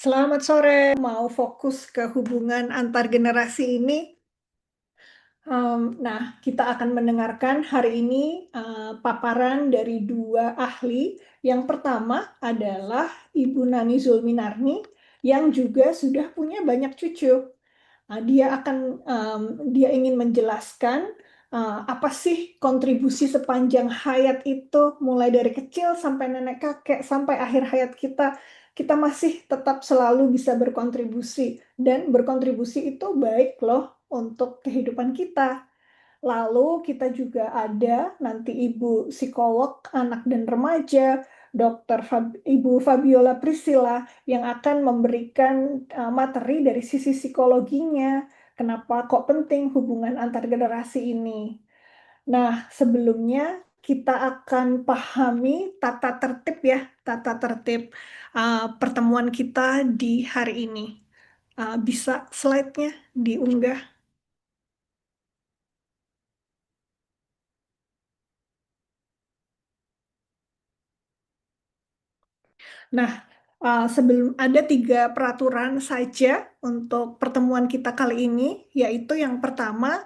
Selamat sore, mau fokus ke hubungan antar generasi ini. Nah, kita akan mendengarkan hari ini paparan dari dua ahli. Yang pertama adalah Ibu Nani Zulminarni yang juga sudah punya banyak cucu. Dia ingin menjelaskan apa sih kontribusi sepanjang hayat itu, mulai dari kecil sampai nenek kakek sampai akhir hayat kita. Kita masih tetap selalu bisa berkontribusi dan berkontribusi itu baik loh untuk kehidupan kita. Lalu kita juga ada nanti Ibu psikolog anak dan remaja, Ibu Fabiola Priscilla yang akan memberikan materi dari sisi psikologinya. Kenapa kok penting hubungan antar generasi ini? Nah, sebelumnya kita akan pahami tata tertib pertemuan kita di hari ini. Bisa slide-nya diunggah? Nah, sebelum ada 3 peraturan saja untuk pertemuan kita kali ini, yaitu yang pertama,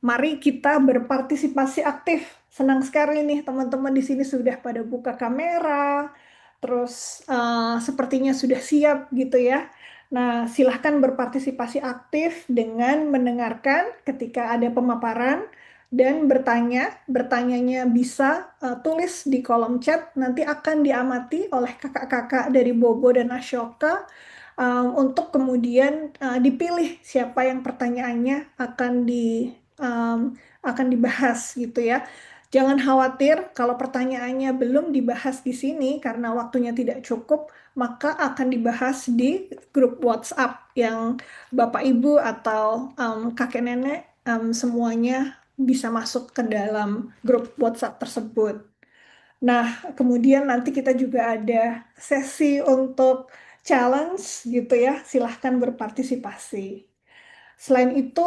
mari kita berpartisipasi aktif. Senang sekali nih teman-teman di sini sudah pada buka kamera, terus sepertinya sudah siap gitu ya. Nah, silahkan berpartisipasi aktif dengan mendengarkan ketika ada pemaparan dan bertanya. Bertanyanya bisa tulis di kolom chat, nanti akan diamati oleh kakak-kakak dari Bobo dan Ashoka untuk kemudian dipilih siapa yang pertanyaannya akan dibahas gitu ya. Jangan khawatir kalau pertanyaannya belum dibahas di sini karena waktunya tidak cukup, maka akan dibahas di grup WhatsApp yang Bapak Ibu atau kakek nenek semuanya bisa masuk ke dalam grup WhatsApp tersebut. Nah, kemudian nanti kita juga ada sesi untuk challenge gitu ya. Silahkan berpartisipasi. Selain itu,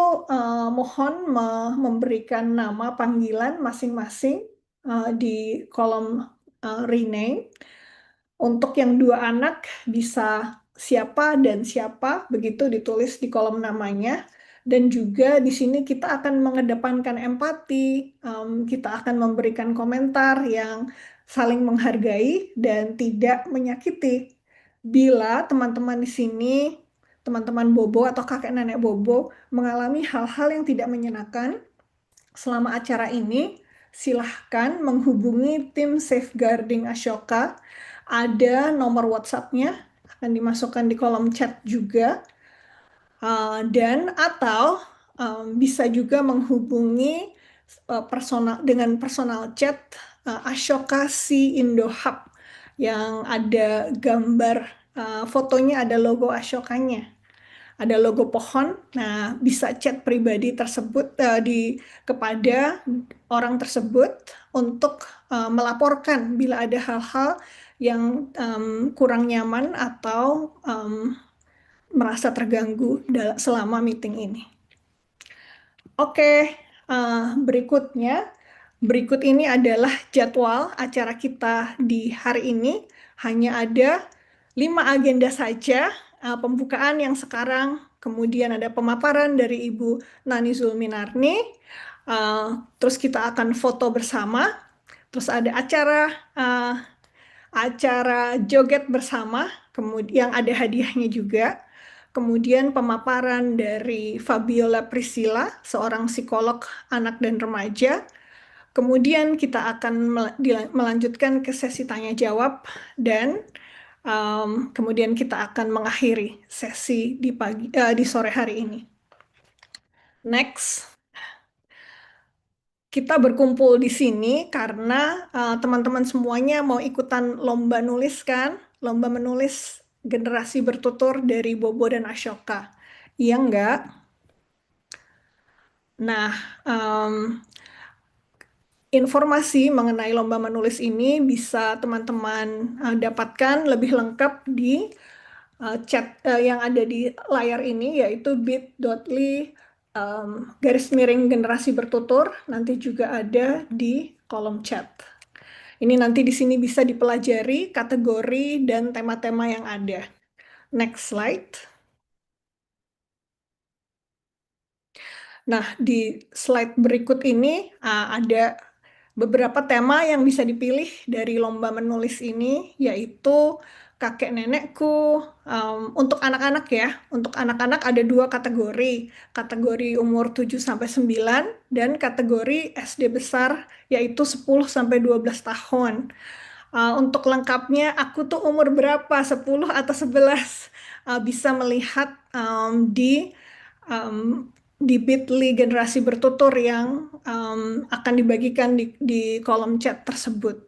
mohon memberikan nama panggilan masing-masing di kolom rename. Untuk yang 2 anak bisa siapa dan siapa, begitu ditulis di kolom namanya. Dan juga di sini kita akan mengedepankan empati, kita akan memberikan komentar yang saling menghargai dan tidak menyakiti. Bila teman-teman di sini, teman-teman Bobo atau kakek nenek Bobo mengalami hal-hal yang tidak menyenangkan selama acara ini, silahkan menghubungi tim Safeguarding Ashoka. Ada nomor WhatsApp-nya, akan dimasukkan di kolom chat juga. Dan atau bisa juga menghubungi dengan personal chat Ashoka Si Indo Hub yang ada gambar fotonya, ada logo Ashokanya, ada logo pohon. Nah, bisa chat pribadi tersebut kepada orang tersebut untuk melaporkan bila ada hal-hal yang kurang nyaman atau merasa terganggu selama meeting ini. Oke, berikutnya. Berikut ini adalah jadwal acara kita di hari ini. Hanya ada 5 agenda saja. Pembukaan yang sekarang, kemudian ada pemaparan dari Ibu Nani Zulminarni. Terus kita akan foto bersama. Terus ada acara joget bersama, kemudian ada hadiahnya juga. Kemudian pemaparan dari Fabiola Priscilla, seorang psikolog anak dan remaja. Kemudian kita akan melanjutkan ke sesi tanya jawab dan kemudian kita akan mengakhiri sesi di sore hari ini. Next. Kita berkumpul di sini karena teman-teman semuanya mau ikutan lomba nulis kan? Lomba menulis generasi bertutur dari Bobo dan Ashoka. Iya enggak? Nah, informasi mengenai lomba menulis ini bisa teman-teman dapatkan lebih lengkap di chat yang ada di layar ini, yaitu bit.ly garis miring generasi bertutur. Nanti juga ada di kolom chat. Ini nanti di sini bisa dipelajari kategori dan tema-tema yang ada. Next slide. Nah, di slide berikut ini ada beberapa tema yang bisa dipilih dari lomba menulis ini, yaitu kakek nenekku. Untuk anak-anak ya, untuk anak-anak ada dua kategori, kategori umur 7 sampai 9 dan kategori SD besar, yaitu 10 sampai 12 tahun. Untuk lengkapnya, aku tuh umur berapa, 10 atau 11? Bisa melihat um, di Bitly generasi bertutur yang akan dibagikan di kolom chat tersebut.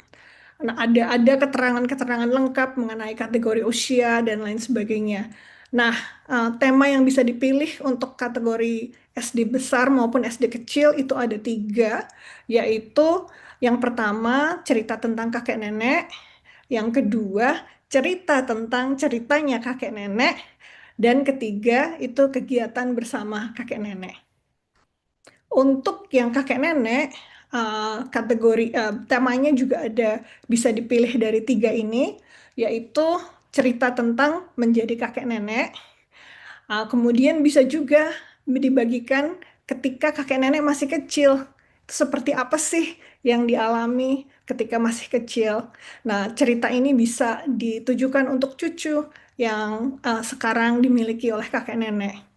Nah, ada keterangan-keterangan lengkap mengenai kategori usia dan lain sebagainya. Nah, tema yang bisa dipilih untuk kategori SD besar maupun SD kecil itu ada tiga, yaitu yang pertama cerita tentang kakek nenek, yang kedua cerita tentang ceritanya kakek nenek, dan ketiga itu kegiatan bersama kakek nenek. Untuk yang kakek nenek, kategori temanya juga ada bisa dipilih dari tiga ini, yaitu cerita tentang menjadi kakek nenek. Kemudian bisa juga dibagikan ketika kakek nenek masih kecil. Seperti apa sih yang dialami ketika masih kecil? Nah, cerita ini bisa ditujukan untuk cucu yang sekarang dimiliki oleh kakek nenek.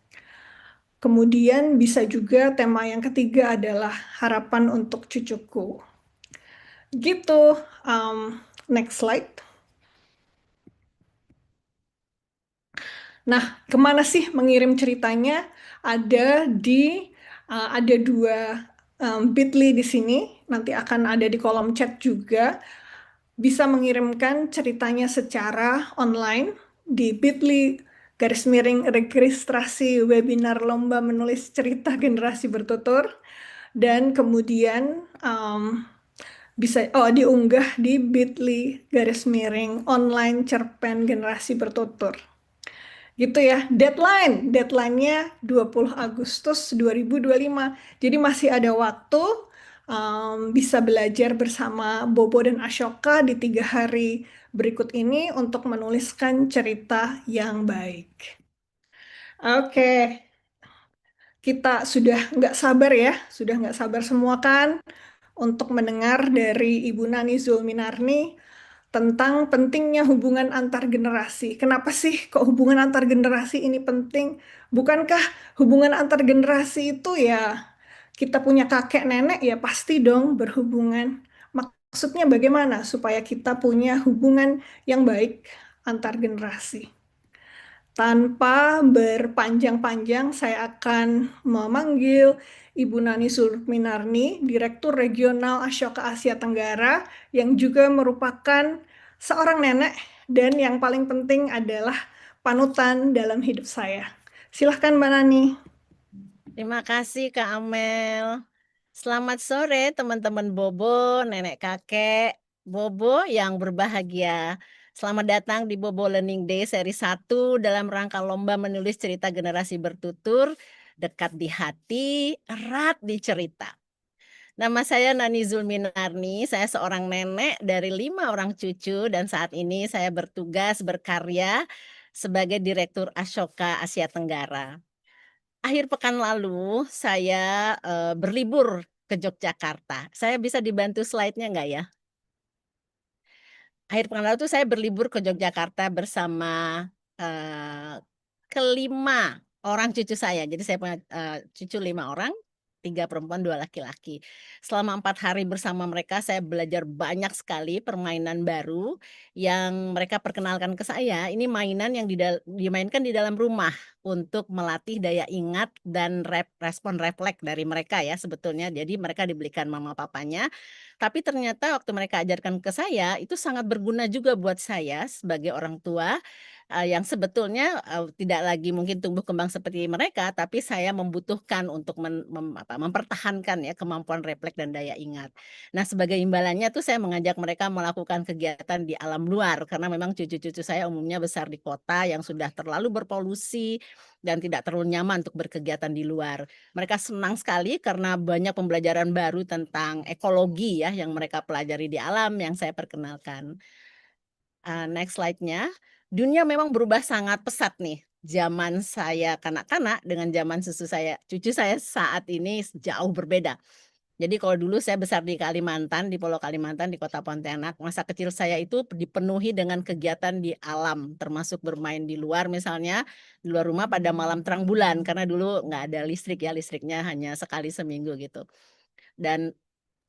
Kemudian bisa juga tema yang ketiga adalah harapan untuk cucuku. Gitu. Next slide. Nah, kemana sih mengirim ceritanya? Ada dua Bitly di sini. Nanti akan ada di kolom chat juga. Bisa mengirimkan ceritanya secara online di Bitly garis miring registrasi webinar lomba menulis cerita generasi bertutur, dan kemudian bisa diunggah di Bitly garis miring online cerpen generasi bertutur. Gitu ya. Deadline-nya 20 Agustus 2025. Jadi masih ada waktu, bisa belajar bersama Bobo dan Ashoka di 3 hari berikut ini untuk menuliskan cerita yang baik. Oke, kita sudah nggak sabar semua kan untuk mendengar dari Ibu Nani Zulminarni tentang pentingnya hubungan antar generasi. Kenapa sih kok hubungan antar generasi ini penting? Bukankah hubungan antar generasi itu ya kita punya kakek nenek ya pasti dong berhubungan. Maksudnya bagaimana supaya kita punya hubungan yang baik antar generasi? Tanpa berpanjang-panjang, saya akan memanggil Ibu Nani Zulminarni, Direktur Regional Ashoka Asia Tenggara, yang juga merupakan seorang nenek dan yang paling penting adalah panutan dalam hidup saya. Silahkan Mbak Nani. Terima kasih Kak Amel. Selamat sore teman-teman Bobo, nenek kakek, Bobo yang berbahagia. Selamat datang di Bobo Learning Day seri 1 dalam rangka lomba menulis cerita generasi bertutur, dekat di hati, erat di cerita. Nama saya Nani Zulminarni, saya seorang nenek dari 5 orang cucu dan saat ini saya bertugas berkarya sebagai Direktur Ashoka Asia Tenggara. Akhir pekan lalu saya, berlibur ke Yogyakarta. Saya bisa dibantu slide-nya nggak ya? Akhir pekan lalu tuh saya berlibur ke Yogyakarta bersama, kelima orang cucu saya. Jadi saya punya, cucu 5 orang, 3 perempuan, 2 laki-laki. Selama 4 hari bersama mereka saya belajar banyak sekali permainan baru yang mereka perkenalkan ke saya. Ini mainan yang dimainkan di dalam rumah untuk melatih daya ingat dan respon refleks dari mereka ya sebetulnya. Jadi mereka dibelikan mama papanya, tapi ternyata waktu mereka ajarkan ke saya, itu sangat berguna juga buat saya sebagai orang tua, yang sebetulnya, tidak lagi mungkin tumbuh kembang seperti mereka, tapi saya membutuhkan untuk mempertahankan ya kemampuan refleks dan daya ingat. Nah, sebagai imbalannya tuh saya mengajak mereka melakukan kegiatan di alam luar, karena memang cucu-cucu saya umumnya besar di kota yang sudah terlalu berpolusi dan tidak terlalu nyaman untuk berkegiatan di luar. Mereka senang sekali karena banyak pembelajaran baru tentang ekologi ya yang mereka pelajari di alam yang saya perkenalkan. Next slide-nya. Dunia memang berubah sangat pesat nih. Zaman saya kanak-kanak dengan zaman cucu saya saat ini jauh berbeda. Jadi kalau dulu saya besar di Kalimantan, di Pulau Kalimantan, di Kota Pontianak, masa kecil saya itu dipenuhi dengan kegiatan di alam, termasuk bermain di luar misalnya, di luar rumah pada malam terang bulan, karena dulu nggak ada listrik ya, listriknya hanya sekali seminggu gitu. Dan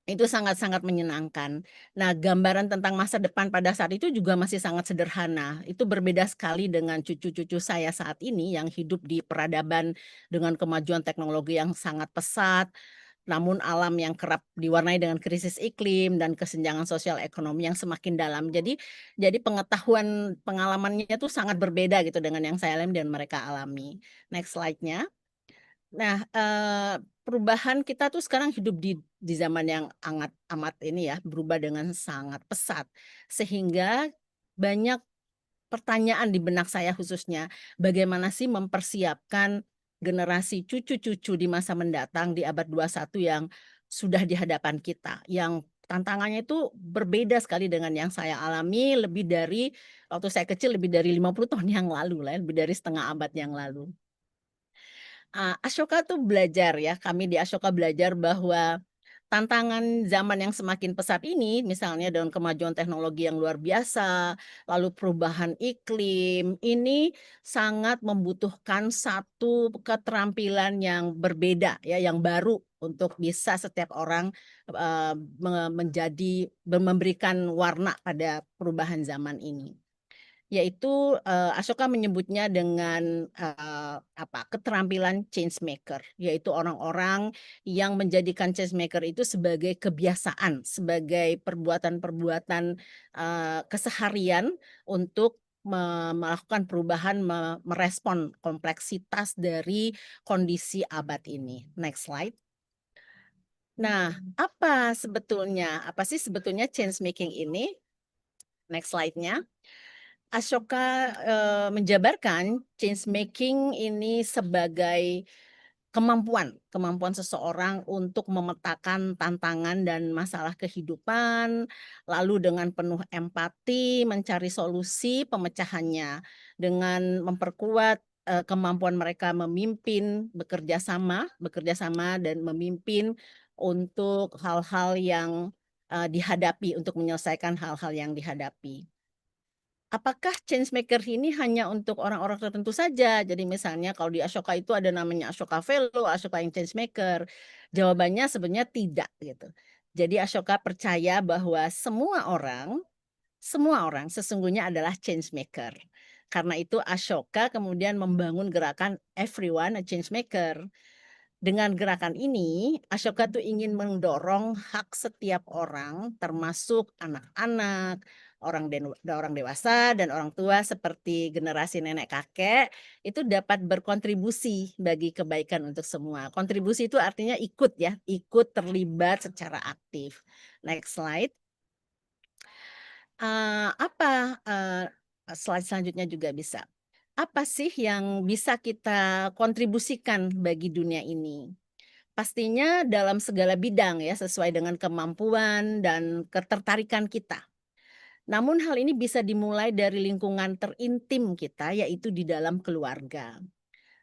itu sangat-sangat menyenangkan. Nah, gambaran tentang masa depan pada saat itu juga masih sangat sederhana. Itu berbeda sekali dengan cucu-cucu saya saat ini yang hidup di peradaban dengan kemajuan teknologi yang sangat pesat, namun alam yang kerap diwarnai dengan krisis iklim dan kesenjangan sosial ekonomi yang semakin dalam. Jadi pengalamannya itu sangat berbeda gitu dengan yang saya alami dan mereka alami. Next slide-nya. Nah, perubahan kita tuh sekarang hidup di zaman yang amat ini ya, berubah dengan sangat pesat. Sehingga banyak pertanyaan di benak saya khususnya, bagaimana sih mempersiapkan generasi cucu-cucu di masa mendatang di abad 21 yang sudah di hadapan kita, yang tantangannya itu berbeda sekali dengan yang saya alami waktu saya kecil lebih dari 50 tahun yang lalu lah ya, lebih dari setengah abad yang lalu. Ashoka tuh belajar ya, kami di Ashoka belajar bahwa tantangan zaman yang semakin pesat ini, misalnya dengan kemajuan teknologi yang luar biasa, lalu perubahan iklim, ini sangat membutuhkan satu keterampilan yang berbeda ya, yang baru untuk bisa setiap orang memberikan warna pada perubahan zaman ini. Yaitu, Asoka menyebutnya dengan, keterampilan change maker, yaitu orang-orang yang menjadikan change maker itu sebagai kebiasaan, sebagai perbuatan-perbuatan, keseharian untuk melakukan perubahan, merespon kompleksitas dari kondisi abad ini. Next slide. Nah, apa sih sebetulnya change making ini? Next slide-nya. Ashoka, menjabarkan change making ini sebagai kemampuan seseorang untuk memetakan tantangan dan masalah kehidupan, lalu dengan penuh empati mencari solusi pemecahannya, dengan memperkuat, kemampuan mereka bekerja sama dan memimpin untuk hal-hal yang, dihadapi, untuk menyelesaikan hal-hal yang dihadapi. Apakah change maker ini hanya untuk orang-orang tertentu saja? Jadi misalnya kalau di Ashoka itu ada namanya Ashoka Fellow, Ashoka yang change maker. Jawabannya sebenarnya tidak gitu. Jadi Ashoka percaya bahwa semua orang sesungguhnya adalah change maker. Karena itu Ashoka kemudian membangun gerakan everyone a change maker. Dengan gerakan ini, Ashoka tuh ingin mendorong hak setiap orang, termasuk anak-anak, orang dewasa, dan orang tua seperti generasi nenek kakek, itu dapat berkontribusi bagi kebaikan untuk semua. Kontribusi itu artinya ikut ya, ikut terlibat secara aktif. Next slide. Slide selanjutnya juga bisa. Apa sih yang bisa kita kontribusikan bagi dunia ini? Pastinya dalam segala bidang ya, sesuai dengan kemampuan dan ketertarikan kita. Namun hal ini bisa dimulai dari lingkungan terintim kita, yaitu di dalam keluarga.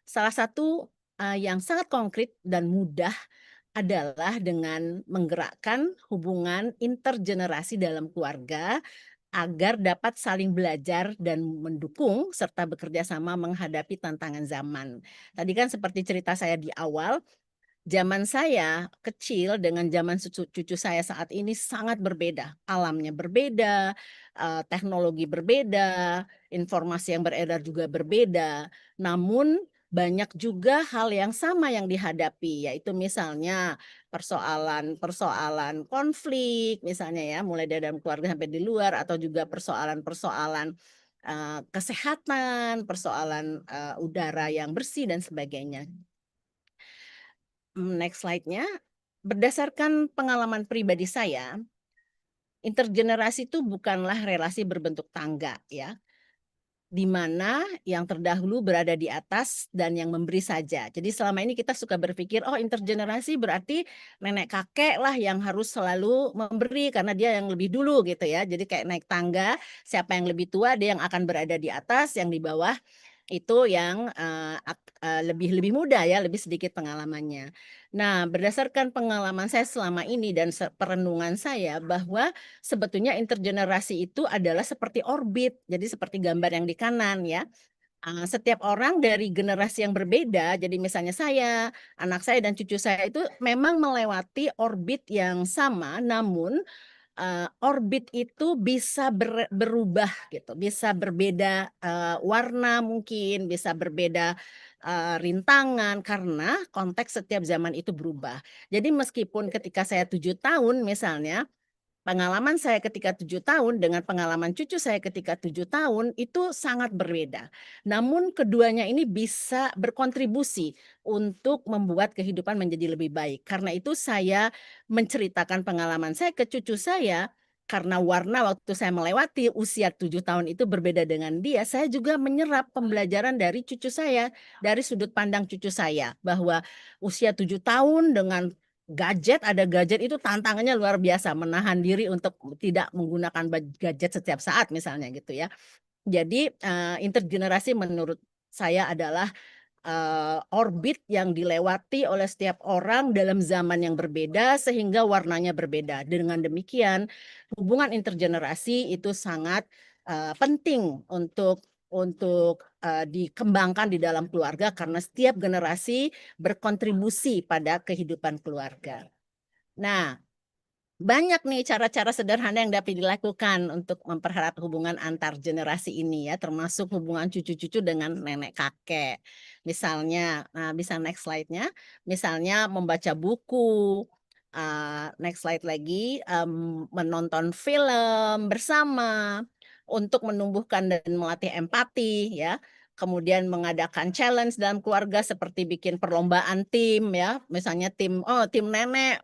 Salah satu, yang sangat konkret dan mudah adalah dengan menggerakkan hubungan intergenerasi dalam keluarga, agar dapat saling belajar dan mendukung serta bekerja sama menghadapi tantangan zaman. Tadi kan seperti cerita saya di awal, zaman saya kecil dengan zaman cucu saya saat ini sangat berbeda, alamnya berbeda, teknologi berbeda, informasi yang beredar juga berbeda. Namun banyak juga hal yang sama yang dihadapi, yaitu misalnya persoalan-persoalan konflik misalnya ya, mulai dari dalam keluarga sampai di luar, atau juga persoalan-persoalan, kesehatan, persoalan, udara yang bersih dan sebagainya. Next slide-nya, berdasarkan pengalaman pribadi saya, intergenerasi itu bukanlah relasi berbentuk tangga ya. di mana yang terdahulu berada di atas dan yang memberi saja. Jadi selama ini kita suka berpikir, oh intergenerasi berarti nenek kakek lah yang harus selalu memberi karena dia yang lebih dulu gitu ya. Jadi kayak naik tangga, siapa yang lebih tua dia yang akan berada di atas, yang di bawah itu yang lebih lebih muda ya, lebih sedikit pengalamannya. Nah, berdasarkan pengalaman saya selama ini dan perenungan saya bahwa sebetulnya intergenerasi itu adalah seperti orbit. Jadi seperti gambar yang di kanan ya. Setiap orang dari generasi yang berbeda, jadi misalnya saya, anak saya dan cucu saya itu memang melewati orbit yang sama, namun orbit itu bisa berubah gitu, bisa berbeda warna mungkin, bisa berbeda rintangan karena konteks setiap zaman itu berubah. Jadi meskipun ketika saya 7 tahun misalnya, pengalaman saya ketika 7 tahun dengan pengalaman cucu saya ketika 7 tahun itu sangat berbeda. Namun keduanya ini bisa berkontribusi untuk membuat kehidupan menjadi lebih baik. Karena itu saya menceritakan pengalaman saya ke cucu saya, karena warna waktu saya melewati usia 7 tahun itu berbeda dengan dia, saya juga menyerap pembelajaran dari cucu saya, dari sudut pandang cucu saya, bahwa usia 7 tahun dengan ada gadget itu tantangannya luar biasa, menahan diri untuk tidak menggunakan gadget setiap saat misalnya gitu ya. Jadi, intergenerasi menurut saya adalah, orbit yang dilewati oleh setiap orang dalam zaman yang berbeda sehingga warnanya berbeda. Dengan demikian, hubungan intergenerasi itu sangat, penting untuk dikembangkan di dalam keluarga karena setiap generasi berkontribusi pada kehidupan keluarga. Nah, banyak nih cara-cara sederhana yang dapat dilakukan untuk mempererat hubungan antar generasi ini ya, termasuk hubungan cucu-cucu dengan nenek kakek. Misalnya, bisa next slide-nya, misalnya membaca buku, next slide lagi, menonton film bersama untuk menumbuhkan dan melatih empati ya. Kemudian mengadakan challenge dalam keluarga seperti bikin perlombaan tim ya, misalnya tim nenek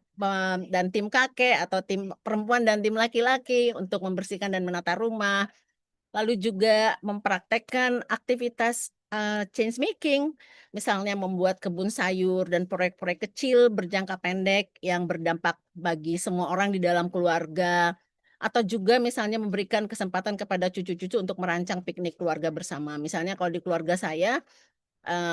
dan tim kakek atau tim perempuan dan tim laki-laki untuk membersihkan dan menata rumah. Lalu juga mempraktekkan aktivitas, change making, misalnya membuat kebun sayur dan proyek-proyek kecil berjangka pendek yang berdampak bagi semua orang di dalam keluarga, atau juga misalnya memberikan kesempatan kepada cucu-cucu untuk merancang piknik keluarga bersama. Misalnya kalau di keluarga saya,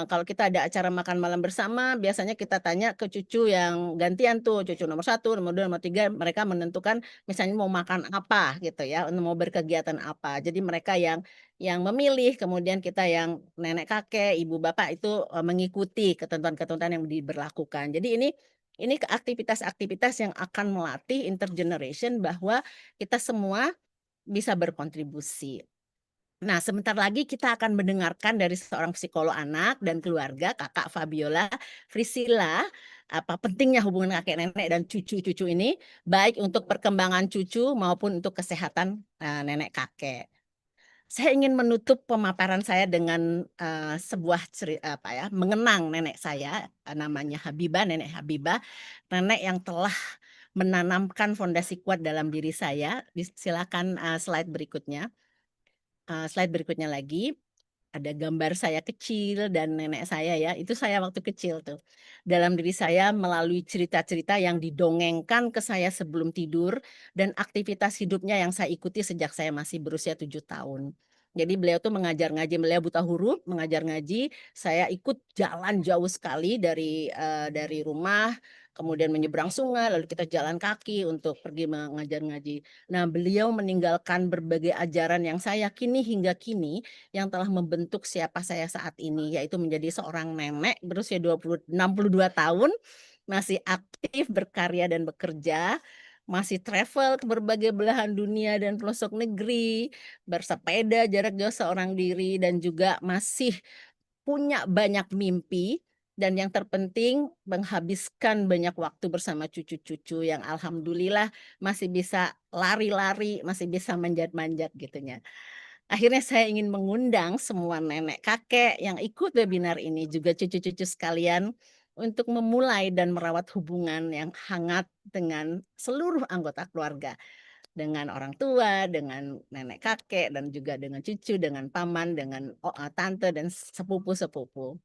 kalau kita ada acara makan malam bersama, biasanya kita tanya ke cucu yang gantian tuh, cucu nomor 1, nomor 2, nomor 3, mereka menentukan misalnya mau makan apa gitu ya, mau berkegiatan apa. Jadi mereka yang memilih, kemudian kita yang nenek kakek, ibu bapak itu, mengikuti ketentuan-ketentuan yang diberlakukan. Jadi ini aktivitas-aktivitas yang akan melatih intergeneration bahwa kita semua bisa berkontribusi. Nah, sebentar lagi kita akan mendengarkan dari seorang psikolog anak dan keluarga, Kakak Fabiola Frisila, apa pentingnya hubungan kakek nenek dan cucu-cucu ini, baik untuk perkembangan cucu maupun untuk kesehatan, nenek kakek. Saya ingin menutup pemaparan saya dengan, sebuah apa ya, mengenang nenek saya, namanya Habibah, Nenek Habibah, nenek yang telah menanamkan fondasi kuat dalam diri saya. Silakan, slide berikutnya lagi. Ada gambar saya kecil dan nenek saya ya, itu saya waktu kecil tuh. Dalam diri saya melalui cerita-cerita yang didongengkan ke saya sebelum tidur dan aktivitas hidupnya yang saya ikuti sejak saya masih berusia 7 tahun. Jadi beliau tuh mengajar ngaji, beliau buta huruf, mengajar ngaji, saya ikut jalan jauh sekali dari rumah, kemudian menyeberang sungai, lalu kita jalan kaki untuk pergi mengajar ngaji. Nah, beliau meninggalkan berbagai ajaran yang saya yakini hingga kini yang telah membentuk siapa saya saat ini, yaitu menjadi seorang nenek berusia 62 tahun, masih aktif berkarya dan bekerja, masih travel ke berbagai belahan dunia dan pelosok negeri, bersepeda jarak jauh seorang diri, dan juga masih punya banyak mimpi, dan yang terpenting menghabiskan banyak waktu bersama cucu-cucu yang alhamdulillah masih bisa lari-lari, masih bisa manjat-manjat gitunya. Akhirnya saya ingin mengundang semua nenek kakek yang ikut webinar ini, juga cucu-cucu sekalian, untuk memulai dan merawat hubungan yang hangat dengan seluruh anggota keluarga. dengan orang tua, dengan nenek kakek, dan juga dengan cucu, dengan paman, dengan tante dan sepupu-sepupu.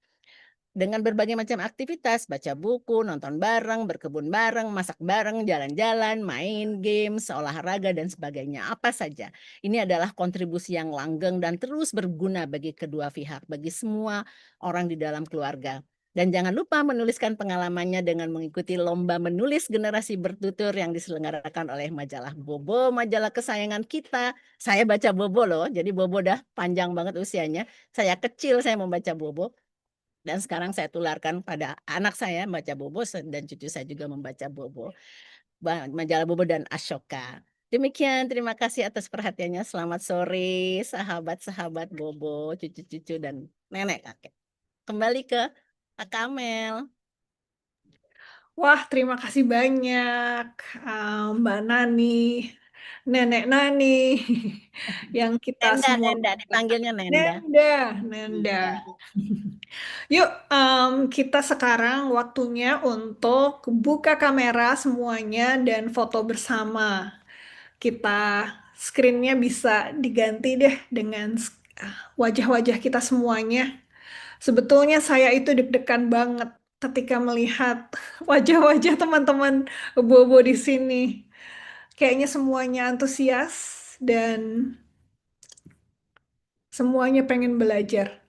Dengan berbagai macam aktivitas, baca buku, nonton bareng, berkebun bareng, masak bareng, jalan-jalan, main games, olahraga, dan sebagainya. Apa saja. Ini adalah kontribusi yang langgeng dan terus berguna bagi kedua pihak, bagi semua orang di dalam keluarga. Dan jangan lupa menuliskan pengalamannya dengan mengikuti lomba menulis generasi bertutur yang diselenggarakan oleh majalah Bobo, majalah kesayangan kita. Saya baca Bobo loh, jadi Bobo dah panjang banget usianya. Saya kecil, saya membaca Bobo. Dan sekarang saya tularkan pada anak saya membaca Bobo dan cucu saya juga membaca Bobo. Majalah Bobo dan Ashoka. Demikian, terima kasih atas perhatiannya. Selamat sore, sahabat-sahabat Bobo, cucu-cucu, dan nenek kakek. Kembali ke Kak Kamel. Wah, terima kasih banyak, Mbak Nani, Nenek Nani, yang kita Nenda, semua Nenda, dipanggilnya Nenda. Nenda, Nenda. Iya. Yuk, kita sekarang waktunya untuk buka kamera semuanya dan foto bersama. Kita screen-nya bisa diganti deh dengan wajah-wajah kita semuanya. Sebetulnya saya itu deg-degan banget ketika melihat wajah-wajah teman-teman Bobo di sini. Kayaknya semuanya antusias dan semuanya pengen belajar.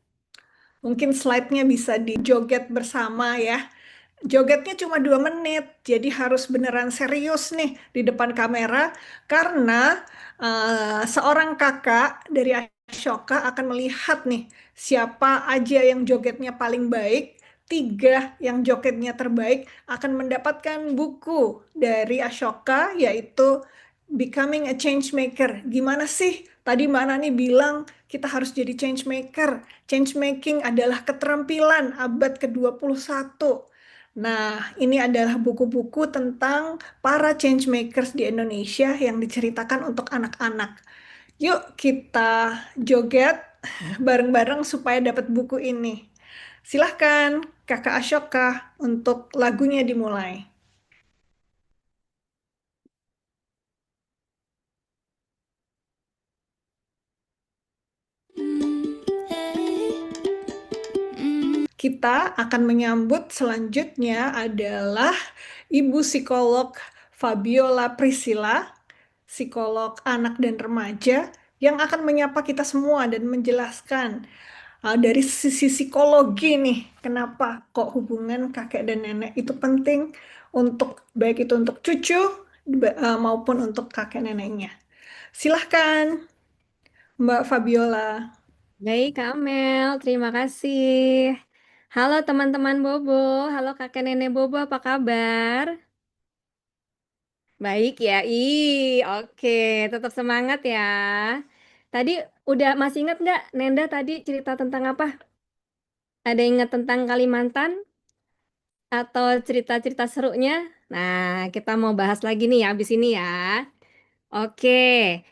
Mungkin slide-nya bisa dijoget bersama ya. Jogetnya cuma 2 menit, jadi harus beneran serius nih di depan kamera karena seorang kakak dari Ashoka akan melihat nih siapa aja yang jogetnya paling baik. 3 yang jogetnya terbaik akan mendapatkan buku dari Ashoka yaitu Becoming a Change Maker. Gimana sih? Tadi Mbak Nani bilang kita harus jadi change maker. Change making adalah keterampilan abad ke-21. Nah, ini adalah buku-buku tentang para change makers di Indonesia yang diceritakan untuk anak-anak. Yuk kita joget bareng-bareng supaya dapat buku ini. Silahkan Kakak Ashoka untuk lagunya dimulai. Kita akan menyambut selanjutnya adalah Ibu Psikolog Fabiola Priscilla, psikolog anak dan remaja, yang akan menyapa kita semua dan menjelaskan dari sisi psikologi nih, kenapa kok hubungan kakek dan nenek itu penting untuk baik itu untuk cucu maupun untuk kakek neneknya. Silahkan, Mbak Fabiola. Baik, Kak Amel, terima kasih. Halo teman-teman Bobo, halo kakek nenek Bobo, apa kabar? Baik ya, oke, tetap semangat ya. Tadi udah masih ingat nggak Nenda tadi cerita tentang apa? Ada ingat tentang Kalimantan atau cerita-cerita serunya? Nah, kita mau bahas lagi nih habis ini ya. Oke,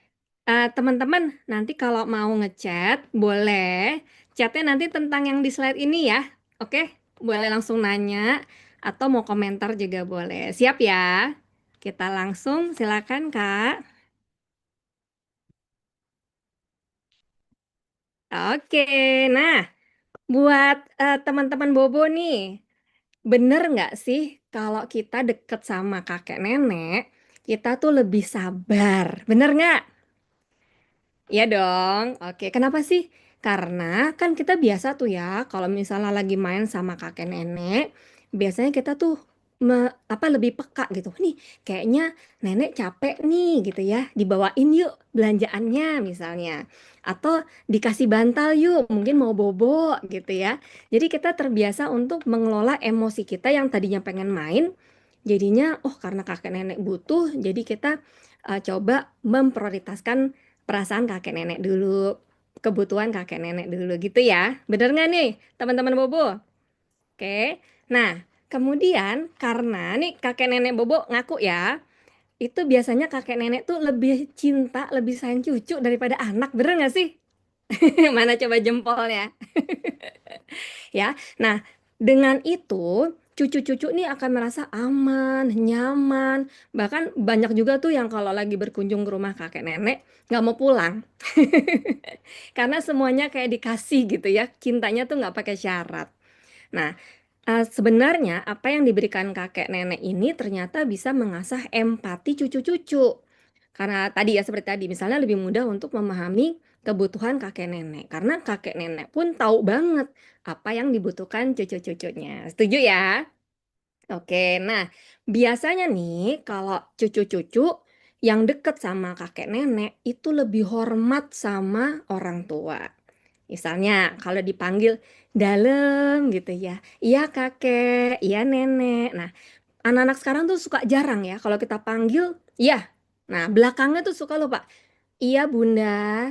teman-teman, nanti kalau mau ngechat, boleh chatnya nanti tentang yang di slide ini ya. Oke, boleh langsung nanya atau mau komentar juga boleh. Siap ya? Kita langsung, silakan Kak. Oke, nah buat teman-teman Bobo nih, bener nggak sih kalau kita deket sama kakek nenek, kita tuh lebih sabar. Bener nggak? Iya dong. Oke, kenapa sih? Karena kan kita biasa tuh ya, kalau misalnya lagi main sama kakek nenek, biasanya kita tuh lebih peka gitu. Nih, kayaknya nenek capek nih gitu ya. Dibawain yuk belanjaannya misalnya. Atau dikasih bantal yuk, mungkin mau bobo gitu ya. Jadi kita terbiasa untuk mengelola emosi kita yang tadinya pengen main, jadinya oh karena kakek nenek butuh, jadi kita coba memprioritaskan perasaan kakek nenek dulu, kebutuhan kakek nenek dulu gitu ya. Bener nggak nih teman-teman Bobo? Oke. Nah, kemudian karena nih kakek nenek Bobo ngaku ya, itu biasanya kakek nenek tuh lebih cinta, lebih sayang cucu daripada anak. Bener nggak sih? Mana coba jempolnya? Ya. Nah, dengan itu cucu-cucu nih akan merasa aman, nyaman. Bahkan banyak juga tuh yang kalau lagi berkunjung ke rumah kakek nenek nggak mau pulang. Karena semuanya kayak dikasih gitu ya. Cintanya tuh nggak pakai syarat. Nah, sebenarnya apa yang diberikan kakek nenek ini ternyata bisa mengasah empati cucu-cucu. Karena tadi ya seperti tadi, misalnya lebih mudah untuk memahami kebutuhan kakek nenek. Karena kakek nenek pun tahu banget apa yang dibutuhkan cucu-cucunya. Setuju ya? Oke, nah biasanya nih kalau cucu-cucu yang deket sama kakek nenek itu lebih hormat sama orang tua. Misalnya kalau dipanggil dalam gitu ya, iya kakek, iya nenek. Nah, anak-anak sekarang tuh suka jarang ya kalau kita panggil, iya. Nah, belakangnya tuh suka lupa, iya bunda.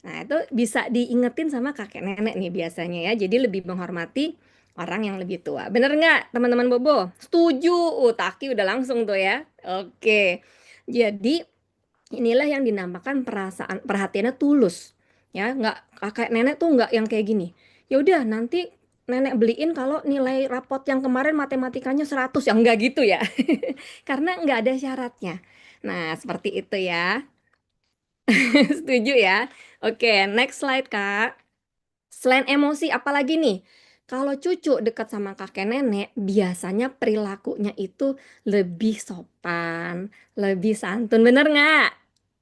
Nah, itu bisa diingetin sama kakek nenek nih biasanya ya. Jadi lebih menghormati orang yang lebih tua. Bener nggak teman-teman Bobo? Setuju. Taki udah langsung tuh ya. Oke. Jadi inilah yang dinamakan perasaan perhatiannya tulus. Ya, nggak kakek nenek tuh nggak yang kayak gini. Ya udah nanti nenek beliin kalau nilai rapot yang kemarin matematikanya 100 ya nggak gitu ya. Karena nggak ada syaratnya. Nah, seperti itu ya. Setuju ya? Oke, next slide, Kak. Selain emosi, apalagi nih? Kalau cucu dekat sama kakek nenek, biasanya perilakunya itu lebih sopan, lebih santun. Bener nggak?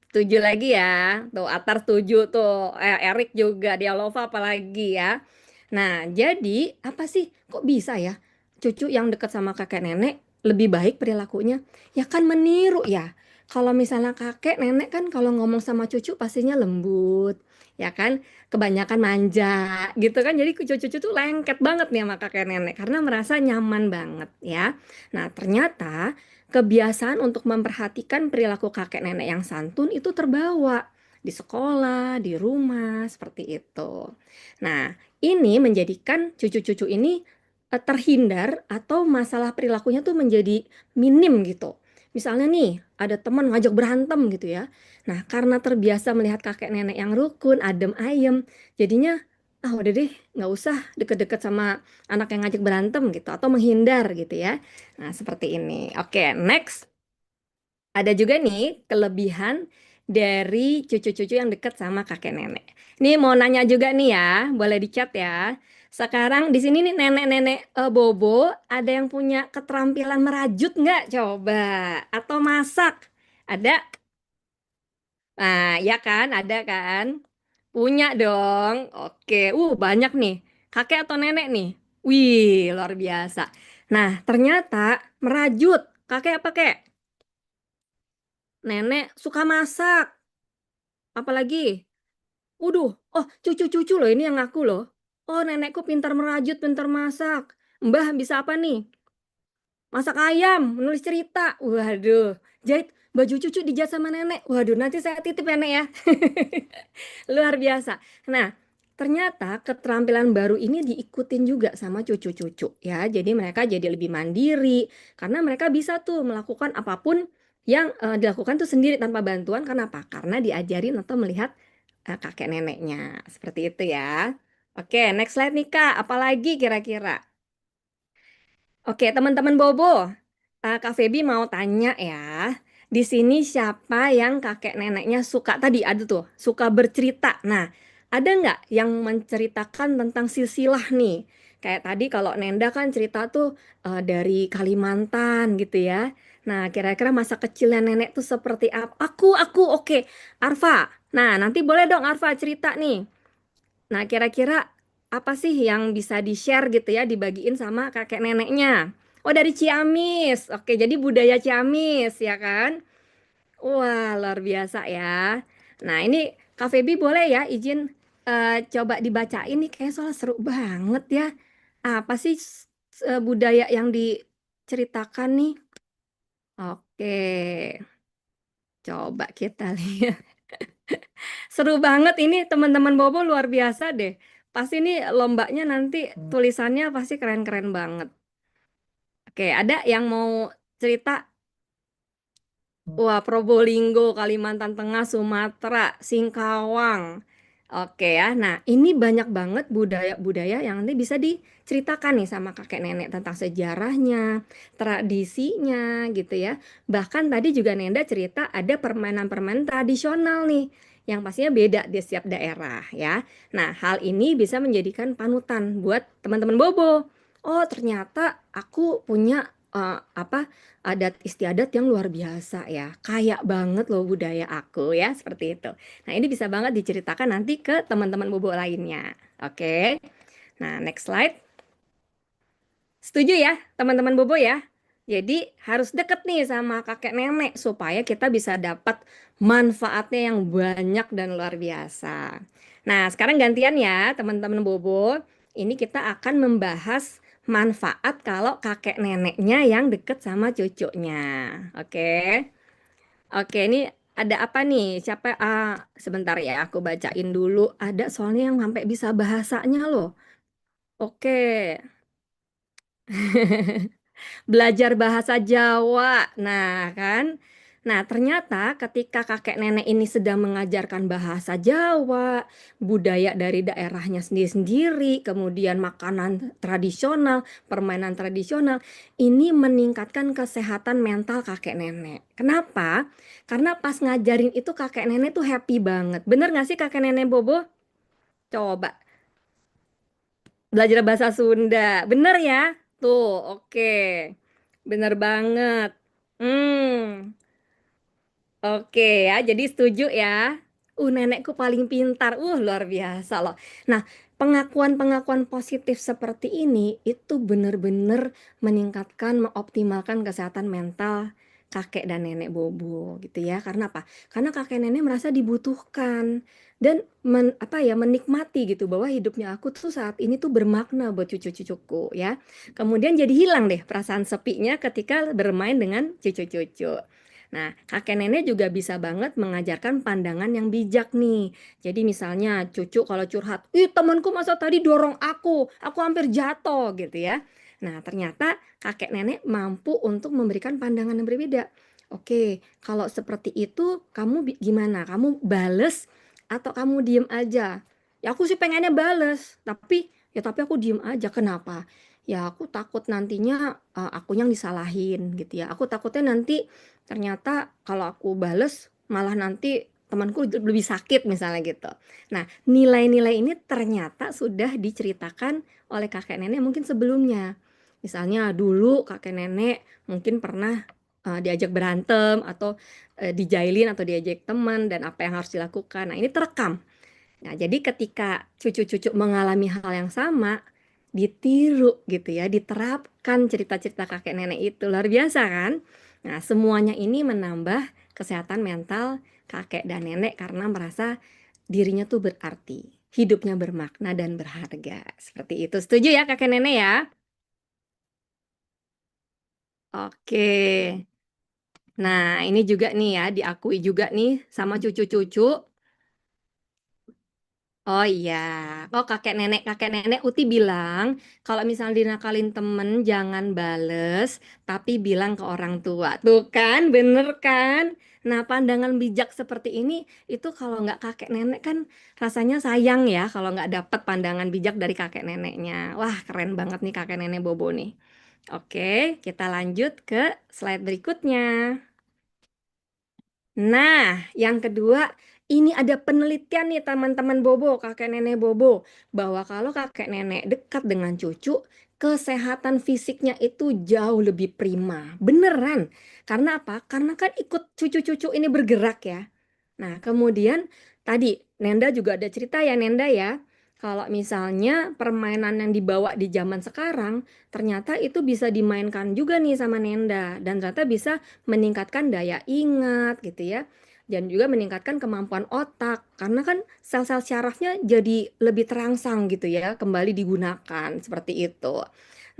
Setuju lagi ya. Tuh, Atar setuju tuh. Erik juga, Dialova apalagi ya. Nah, jadi apa sih? Kok bisa ya? Cucu yang dekat sama kakek nenek lebih baik perilakunya? Ya kan meniru ya. Kalau misalnya kakek nenek kan kalau ngomong sama cucu pastinya lembut, ya kan? Kebanyakan manja gitu kan. Jadi cucu-cucu tuh lengket banget nih sama kakek nenek karena merasa nyaman banget ya. Nah, ternyata kebiasaan untuk memperhatikan perilaku kakek nenek yang santun itu terbawa di sekolah, di rumah, seperti itu. Nah, ini menjadikan cucu-cucu ini terhindar atau masalah perilakunya tuh menjadi minim gitu. Misalnya nih, ada teman ngajak berantem gitu ya. Nah, karena terbiasa melihat kakek nenek yang rukun, adem ayem, jadinya udah deh, nggak usah deket-deket sama anak yang ngajak berantem gitu atau menghindar gitu ya. Nah, seperti ini. Oke, next. Ada juga nih kelebihan dari cucu-cucu yang dekat sama kakek nenek. Nih mau nanya juga nih ya, boleh di chat ya. Sekarang di sini nih nenek-nenek Bobo ada yang punya keterampilan merajut nggak? Coba. Atau masak? Ada? Nah, ya kan? Ada kan? Punya dong. Oke. Banyak nih. Kakek atau nenek nih? Wih, luar biasa. Nah, ternyata merajut. Kakek apa kek? Nenek suka masak. Apalagi? Cucu-cucu loh ini yang ngaku loh. Oh, nenekku pintar merajut, pintar masak. Mbah bisa apa nih? Masak ayam, menulis cerita. Waduh, jahit baju cucu dijahit sama nenek. Waduh, nanti saya titip ya, Nek ya. Luar biasa. Nah, ternyata keterampilan baru ini diikutin juga sama cucu-cucu ya. Jadi mereka jadi lebih mandiri karena mereka bisa tuh melakukan apapun yang dilakukan tuh sendiri tanpa bantuan. Kenapa? Karena diajarin atau melihat kakek neneknya. Seperti itu ya. Oke, next slide nih Kak. Apalagi kira-kira? Oke, teman-teman Bobo, Kak Feby mau tanya ya. Di sini siapa yang kakek neneknya suka tadi ada tuh, suka bercerita. Nah, ada nggak yang menceritakan tentang silsilah nih? Kayak tadi kalau Nenda kan cerita tuh dari Kalimantan gitu ya. Nah, kira-kira masa kecilnya nenek tuh seperti apa? Oke. Arfa. Nah, nanti boleh dong Arfa cerita nih. Nah, kira-kira apa sih yang bisa di-share gitu ya, dibagiin sama kakek neneknya? Oh, dari Ciamis. Oke, jadi budaya Ciamis ya kan? Wah, luar biasa ya. Nah, ini Kak Feby boleh ya izin coba dibacain nih kayak soal seru banget ya. Apa sih budaya yang diceritakan nih? Oke, coba kita lihat. Seru banget ini teman-teman Bobo luar biasa deh. Pasti ini lombanya nanti tulisannya pasti keren-keren banget. Oke, ada yang mau cerita? Wah, Probolinggo, Kalimantan Tengah, Sumatera, Singkawang. Oke ya, nah ini banyak banget budaya-budaya yang nanti bisa diceritakan nih sama kakek nenek tentang sejarahnya, tradisinya gitu ya. Bahkan tadi juga Nenda cerita ada permainan-permainan tradisional nih, yang pastinya beda di setiap daerah ya. Nah, hal ini bisa menjadikan panutan buat teman-teman Bobo. Oh, ternyata aku punya apa adat istiadat yang luar biasa ya. Kayak banget loh budaya aku ya, seperti itu. Nah, ini bisa banget diceritakan nanti ke teman-teman bobo lainnya. Oke. Nah, next slide. Setuju ya, teman-teman bobo ya? Jadi harus deket nih sama kakek nenek supaya kita bisa dapat manfaatnya yang banyak dan luar biasa. Nah, sekarang gantian ya, teman-teman bobo. Ini kita akan membahas manfaat kalau kakek neneknya yang deket sama cucunya. Oke. Oke, ini ada apa nih? Siapa? Sebentar ya, aku bacain dulu. Ada soalnya yang sampai bisa bahasanya loh. Oke, belajar bahasa Jawa. Nah, kan? Nah, ternyata ketika kakek nenek ini sedang mengajarkan bahasa Jawa, budaya dari daerahnya sendiri-sendiri, kemudian makanan tradisional, permainan tradisional, ini meningkatkan kesehatan mental kakek nenek. Kenapa? Karena pas ngajarin itu kakek nenek tuh happy banget. Bener gak sih kakek nenek Bobo? Coba belajar bahasa Sunda. Bener ya? Tuh, oke. Bener banget. Hmm, oke ya. Jadi setuju ya. Nenekku paling pintar. Luar biasa loh. Nah, pengakuan-pengakuan positif seperti ini itu benar-benar meningkatkan, mengoptimalkan kesehatan mental kakek dan nenek Bobo gitu ya. Karena apa? Karena kakek nenek merasa dibutuhkan dan menikmati gitu bahwa hidupnya aku tuh saat ini tuh bermakna buat cucu-cucuku ya. Kemudian jadi hilang deh perasaan sepinya ketika bermain dengan cucu-cucu. Nah, kakek nenek juga bisa banget mengajarkan pandangan yang bijak nih. Jadi misalnya cucu kalau curhat, ih temanku masa tadi dorong aku hampir jatuh gitu ya. Nah, ternyata kakek nenek mampu untuk memberikan pandangan yang berbeda. Oke, kalau seperti itu kamu gimana? Kamu bales atau kamu diem aja? Ya aku sih pengennya bales, tapi aku diem aja. Kenapa? Ya aku takut nantinya aku yang disalahin gitu ya. Aku takutnya nanti ternyata kalau aku bales malah nanti temanku lebih sakit misalnya gitu. Nah, nilai-nilai ini ternyata sudah diceritakan oleh kakek nenek mungkin sebelumnya. Misalnya dulu kakek nenek mungkin pernah diajak berantem atau dijailin atau diajak teman dan apa yang harus dilakukan. Nah, ini terekam. Nah, jadi ketika cucu-cucu mengalami hal yang sama, ditiru gitu ya, diterapkan cerita-cerita kakek nenek itu. Luar biasa kan? Nah, semuanya ini menambah kesehatan mental kakek dan nenek karena merasa dirinya tuh berarti, hidupnya bermakna dan berharga. Seperti itu. Setuju ya kakek nenek ya? Oke. Nah, ini juga nih ya, diakui juga nih sama cucu-cucu. Oh iya, kakek nenek Uti bilang kalau misalnya dinakalin temen jangan bales, tapi bilang ke orang tua. Tuh kan, bener kan? Nah, pandangan bijak seperti ini itu kalau nggak kakek nenek kan rasanya sayang ya kalau nggak dapat pandangan bijak dari kakek neneknya. Wah, keren banget nih kakek nenek Bobo nih. Oke, kita lanjut ke slide berikutnya. Nah, yang kedua, ini ada penelitian nih teman-teman Bobo, kakek nenek Bobo, bahwa kalau kakek nenek dekat dengan cucu, kesehatan fisiknya itu jauh lebih prima. Beneran. Karena apa? Karena kan ikut cucu-cucu ini bergerak ya. Nah, kemudian tadi Nenda juga ada cerita ya Nenda ya. Kalau misalnya permainan yang dibawa di zaman sekarang, ternyata itu bisa dimainkan juga nih sama Nenda. Dan ternyata bisa meningkatkan daya ingat gitu ya. Dan juga meningkatkan kemampuan otak. Karena kan sel-sel syarafnya jadi lebih terangsang gitu ya, kembali digunakan seperti itu.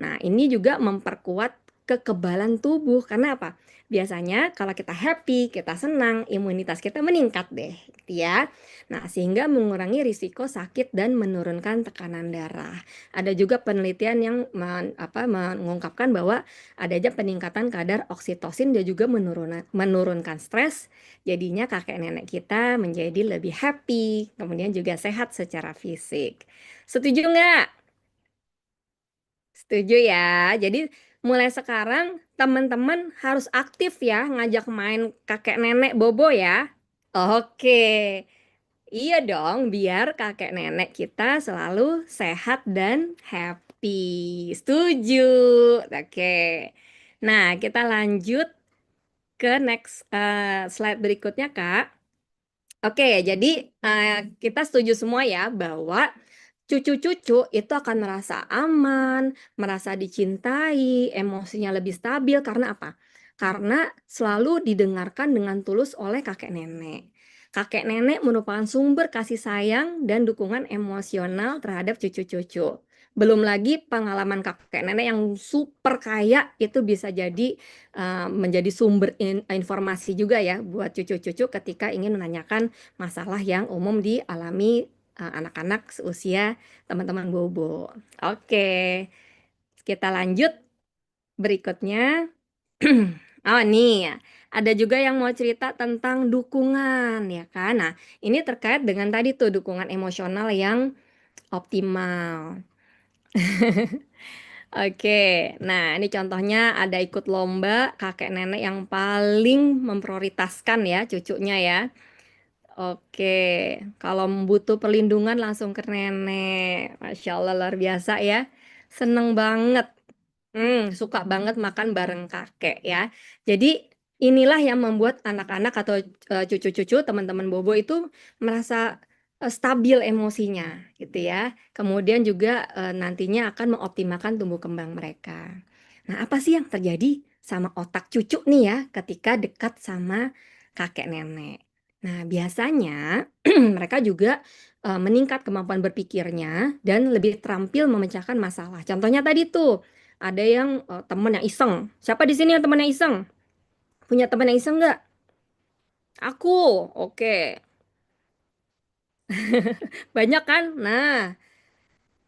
Nah, ini juga memperkuat kekebalan tubuh. Karena apa? Biasanya kalau kita happy, kita senang, imunitas kita meningkat deh, gitu ya. Nah, sehingga mengurangi risiko sakit dan menurunkan tekanan darah. Ada juga penelitian yang mengungkapkan bahwa ada aja peningkatan kadar oksitosin dan juga menurunkan stres. Jadinya kakek nenek kita menjadi lebih happy, kemudian juga sehat secara fisik. Setuju nggak? Setuju ya. Jadi mulai sekarang teman-teman harus aktif ya ngajak main kakek nenek bobo ya. Oke. Iya dong, biar kakek nenek kita selalu sehat dan happy. Setuju. Oke. Nah, kita lanjut ke next slide berikutnya, Kak. Oke, jadi kita setuju semua ya bahwa cucu-cucu itu akan merasa aman, merasa dicintai, emosinya lebih stabil karena apa? Karena selalu didengarkan dengan tulus oleh kakek nenek. Kakek nenek merupakan sumber kasih sayang dan dukungan emosional terhadap cucu-cucu. Belum lagi pengalaman kakek nenek yang super kaya itu bisa jadi menjadi sumber informasi juga ya buat cucu-cucu ketika ingin menanyakan masalah yang umum dialami anak-anak seusia teman-teman Bobo. Oke, kita lanjut berikutnya. Oh nih, ada juga yang mau cerita tentang dukungan ya kan. Nah, ini terkait dengan tadi tuh dukungan emosional yang optimal. Oke, nah ini contohnya ada ikut lomba kakek nenek yang paling memprioritaskan ya cucunya ya. Oke, kalau butuh perlindungan langsung ke nenek. Masya Allah luar biasa ya. Seneng banget. Suka banget makan bareng kakek ya. Jadi inilah yang membuat anak-anak atau cucu-cucu teman-teman Bobo itu merasa stabil emosinya gitu ya. Kemudian juga nantinya akan mengoptimalkan tumbuh kembang mereka. Nah, apa sih yang terjadi sama otak cucu nih ya ketika dekat sama kakek nenek? Nah, biasanya mereka juga meningkat kemampuan berpikirnya dan lebih terampil memecahkan masalah. Contohnya tadi tuh, ada yang temen yang iseng. Siapa di sini yang temen yang iseng? Punya temen yang iseng nggak? Aku. Oke. Banyak kan? Nah,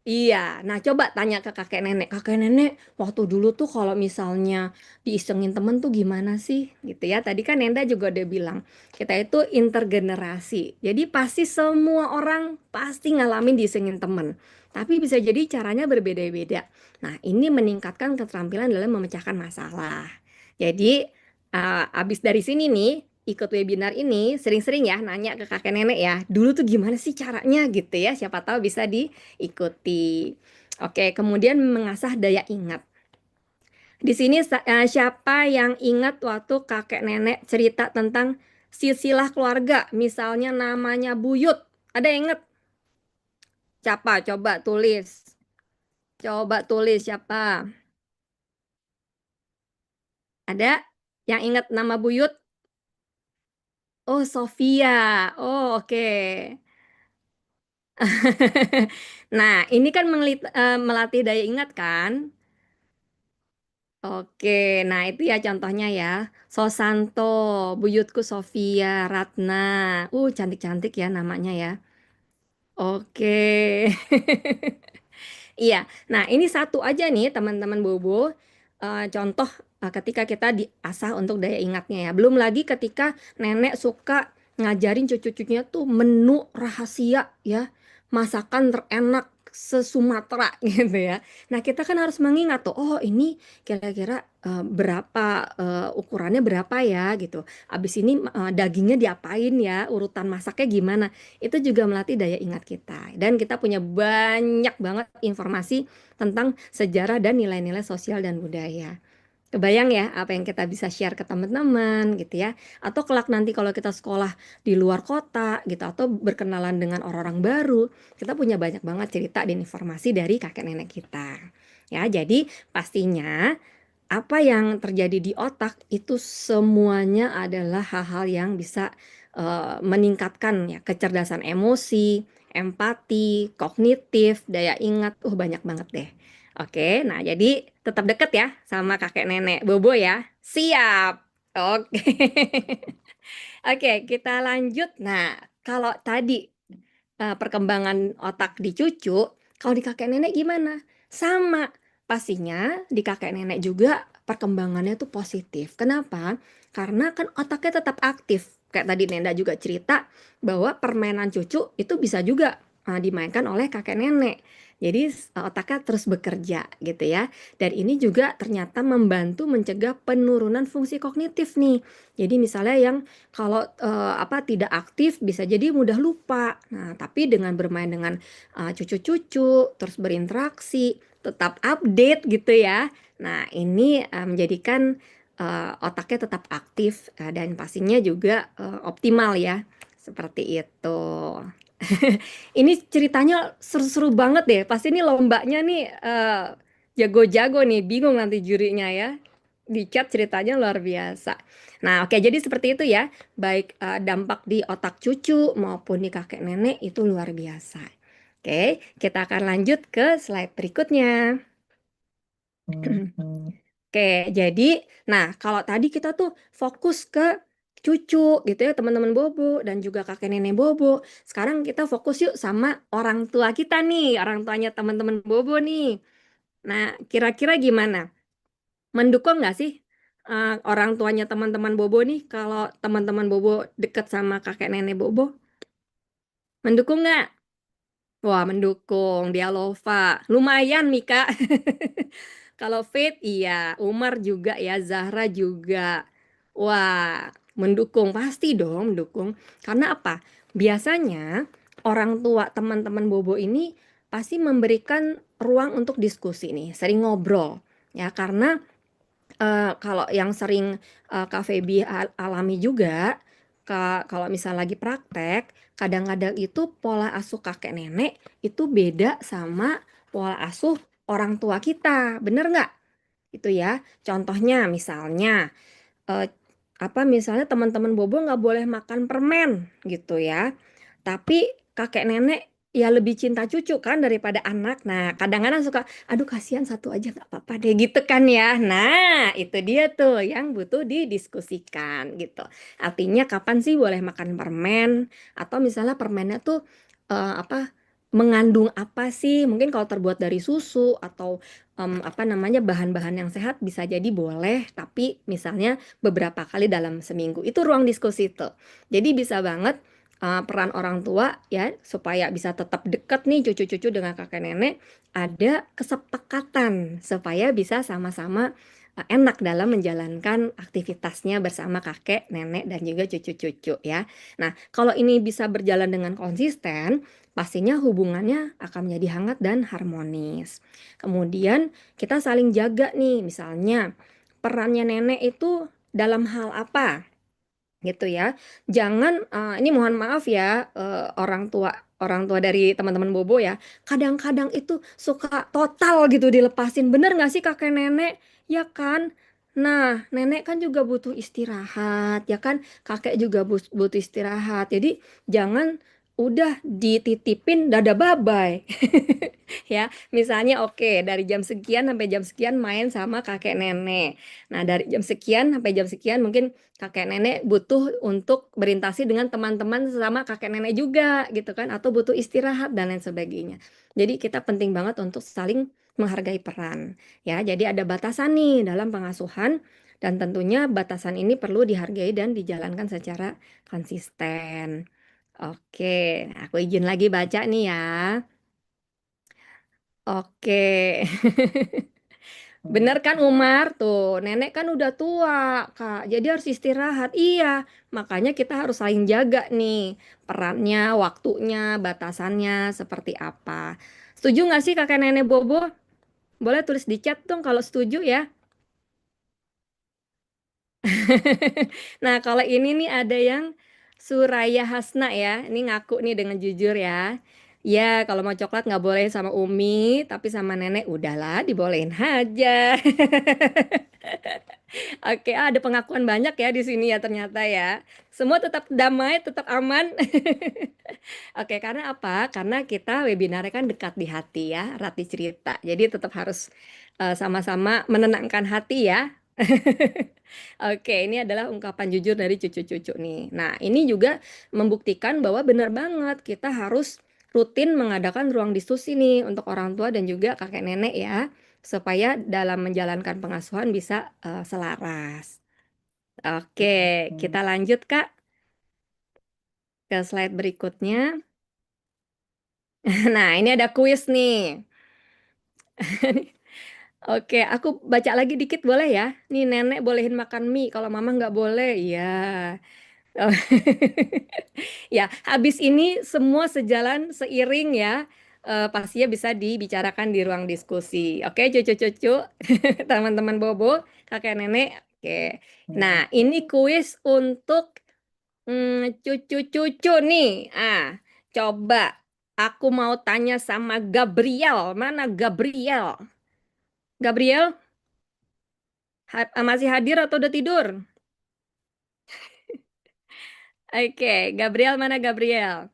iya, nah coba tanya ke kakek nenek. Kakek nenek, waktu dulu tuh kalau misalnya diisengin temen tuh gimana sih? Gitu ya. Tadi kan Nenda juga udah bilang, kita itu intergenerasi. Jadi pasti semua orang pasti ngalamin diisengin temen. Tapi bisa jadi caranya berbeda-beda. Nah, ini meningkatkan keterampilan dalam memecahkan masalah. Jadi, abis dari sini nih, ikut webinar ini sering-sering ya nanya ke kakek nenek ya. Dulu tuh gimana sih caranya gitu ya. Siapa tahu bisa diikuti. Oke, kemudian mengasah daya ingat. Di sini siapa yang ingat waktu kakek nenek cerita tentang silsilah keluarga, misalnya namanya Buyut. Ada yang ingat? Siapa? Coba tulis. Coba tulis siapa? Ada yang ingat nama Buyut? Oh, Sofia. Oh, oke. Nah, ini kan melatih daya ingat kan? Oke, nah itu ya contohnya ya. Sosanto, buyutku Sofia, Ratna. Cantik-cantik ya namanya ya. Oke. Iya, nah ini satu aja nih teman-teman Bobo, contoh ketika kita diasah untuk daya ingatnya ya. Belum lagi ketika nenek suka ngajarin cucu-cucunya tuh menu rahasia ya, masakan terenak se-Sumatera gitu ya. Nah kita kan harus mengingat tuh, oh ini kira-kira berapa ukurannya berapa ya gitu. Abis ini dagingnya diapain ya, urutan masaknya gimana itu juga melatih daya ingat kita. Dan kita punya banyak banget informasi tentang sejarah dan nilai-nilai sosial dan budaya. Kebayang ya apa yang kita bisa share ke teman-teman gitu ya. Atau kelak nanti kalau kita sekolah di luar kota gitu atau berkenalan dengan orang-orang baru, kita punya banyak banget cerita dan informasi dari kakek nenek kita. Ya, jadi pastinya apa yang terjadi di otak itu semuanya adalah hal-hal yang bisa meningkatkan ya kecerdasan emosi, empati, kognitif, daya ingat, banyak banget deh. Oke, nah jadi tetap deket ya sama kakek nenek Bobo ya. Siap. Oke. Oke, kita lanjut. Nah, kalau tadi perkembangan otak di cucu, kalau di kakek nenek gimana? Sama. Pastinya di kakek nenek juga perkembangannya tuh positif. Kenapa? Karena kan otaknya tetap aktif. Kayak tadi Nenda juga cerita bahwa permainan cucu itu bisa juga dimainkan oleh kakek nenek. Jadi otaknya terus bekerja gitu ya. Dan ini juga ternyata membantu mencegah penurunan fungsi kognitif nih. Jadi misalnya yang kalau tidak aktif bisa jadi mudah lupa. Nah, tapi dengan bermain dengan cucu-cucu, terus berinteraksi, tetap update gitu ya. Nah, ini menjadikan otaknya tetap aktif dan pastinya juga optimal ya. Seperti itu. Ini ceritanya seru-seru banget deh. Pasti ini lombanya nih jago-jago nih. Bingung nanti jurinya ya. Di chat ceritanya luar biasa. Nah, oke, jadi seperti itu ya. Baik dampak di otak cucu maupun di kakek nenek itu luar biasa. Oke, kita akan lanjut ke slide berikutnya. Oke, jadi, nah kalau tadi kita tuh fokus ke cucu gitu ya, teman-teman Bobo dan juga kakek nenek Bobo. Sekarang kita fokus yuk sama orang tua kita nih, orang tuanya teman-teman Bobo nih. Nah, kira-kira gimana? Mendukung nggak sih orang tuanya teman-teman Bobo nih kalau teman-teman Bobo deket sama kakek nenek Bobo? Mendukung nggak? Wah, mendukung. Dialova. Lumayan, Mika. Kalau Faith, iya. Umar juga ya. Zahra juga. Wah, mendukung. Pasti dong mendukung. Karena apa? Biasanya orang tua teman-teman Bobo ini pasti memberikan ruang untuk diskusi nih. Sering ngobrol. Ya, karena kalau yang sering Kak Feby alami juga, kalau misal lagi praktek, kadang-kadang itu pola asuh kakek nenek itu beda sama pola asuh orang tua kita, bener nggak? Itu ya. Contohnya misalnya, eh, misalnya teman-teman Bobo nggak boleh makan permen gitu ya. Tapi kakek nenek ya lebih cinta cucu kan daripada anak. Nah, kadang-kadang suka, aduh kasihan satu aja nggak apa-apa deh gitu kan ya. Nah, itu dia tuh yang butuh didiskusikan gitu. Artinya kapan sih boleh makan permen? Atau misalnya permennya tuh mengandung apa sih? Mungkin kalau terbuat dari susu atau bahan-bahan yang sehat bisa jadi boleh, tapi misalnya beberapa kali dalam seminggu. Itu ruang diskusi tuh. Jadi bisa banget peran orang tua ya supaya bisa tetap dekat nih cucu-cucu dengan kakek nenek, ada kesepakatan supaya bisa sama-sama enak dalam menjalankan aktivitasnya bersama kakek, nenek, dan juga cucu-cucu ya. Nah, kalau ini bisa berjalan dengan konsisten, pastinya hubungannya akan menjadi hangat dan harmonis. Kemudian kita saling jaga nih, misalnya perannya nenek itu dalam hal apa gitu ya. Jangan ini mohon maaf ya orang tua dari teman-teman Bobo ya. Kadang-kadang itu suka total gitu dilepasin. Bener nggak sih kakek nenek? Ya kan? Nah, nenek kan juga butuh istirahat, ya kan? Kakek juga butuh istirahat. Jadi jangan udah dititipin dadah bye-bye. Ya, misalnya oke dari jam sekian sampai jam sekian main sama kakek nenek. Nah, dari jam sekian sampai jam sekian mungkin kakek nenek butuh untuk berinteraksi dengan teman-teman sama kakek nenek juga gitu kan atau butuh istirahat dan lain sebagainya. Jadi kita penting banget untuk saling menghargai peran ya. Jadi ada batasan nih dalam pengasuhan dan tentunya batasan ini perlu dihargai dan dijalankan secara konsisten. Oke, aku izin lagi baca nih ya. Oke. Bener kan Umar? Tuh, nenek kan udah tua, Kak. Jadi harus istirahat. Iya, makanya kita harus saling jaga nih perannya, waktunya, batasannya seperti apa. Setuju nggak sih kakek nenek Bobo? Boleh tulis di chat dong kalau setuju ya. Nah, kalau ini nih ada yang Suraya Hasna ya. Ini ngaku nih dengan jujur ya. Ya, kalau mau coklat nggak boleh sama Umi, tapi sama nenek udahlah dibolehin aja. Oke, ada pengakuan banyak ya di sini ya ternyata ya. Semua tetap damai, tetap aman. Oke, karena apa? Karena kita webinarnya kan dekat di hati ya, Rati cerita. Jadi tetap harus sama-sama menenangkan hati ya. Oke, ini adalah ungkapan jujur dari cucu-cucu nih. Nah, ini juga membuktikan bahwa benar banget kita harus rutin mengadakan ruang diskusi nih untuk orang tua dan juga kakek nenek ya, supaya dalam menjalankan pengasuhan bisa selaras. Oke, kita lanjut Kak ke slide berikutnya. Nah, ini ada kuis nih. Oke, aku baca lagi dikit boleh ya? Nih nenek bolehin makan mie, kalau mama nggak boleh. Iya. Oh. Ya, habis ini semua sejalan seiring ya. Pastinya bisa dibicarakan di ruang diskusi. Oke, cucu-cucu, teman-teman Bobo, kakek nenek. Oke. Nah, ini kuis untuk cucu-cucu nih. Coba aku mau tanya sama Gabriel. Mana Gabriel? Gabriel, masih hadir atau udah tidur? Oke, Gabriel mana Gabriel?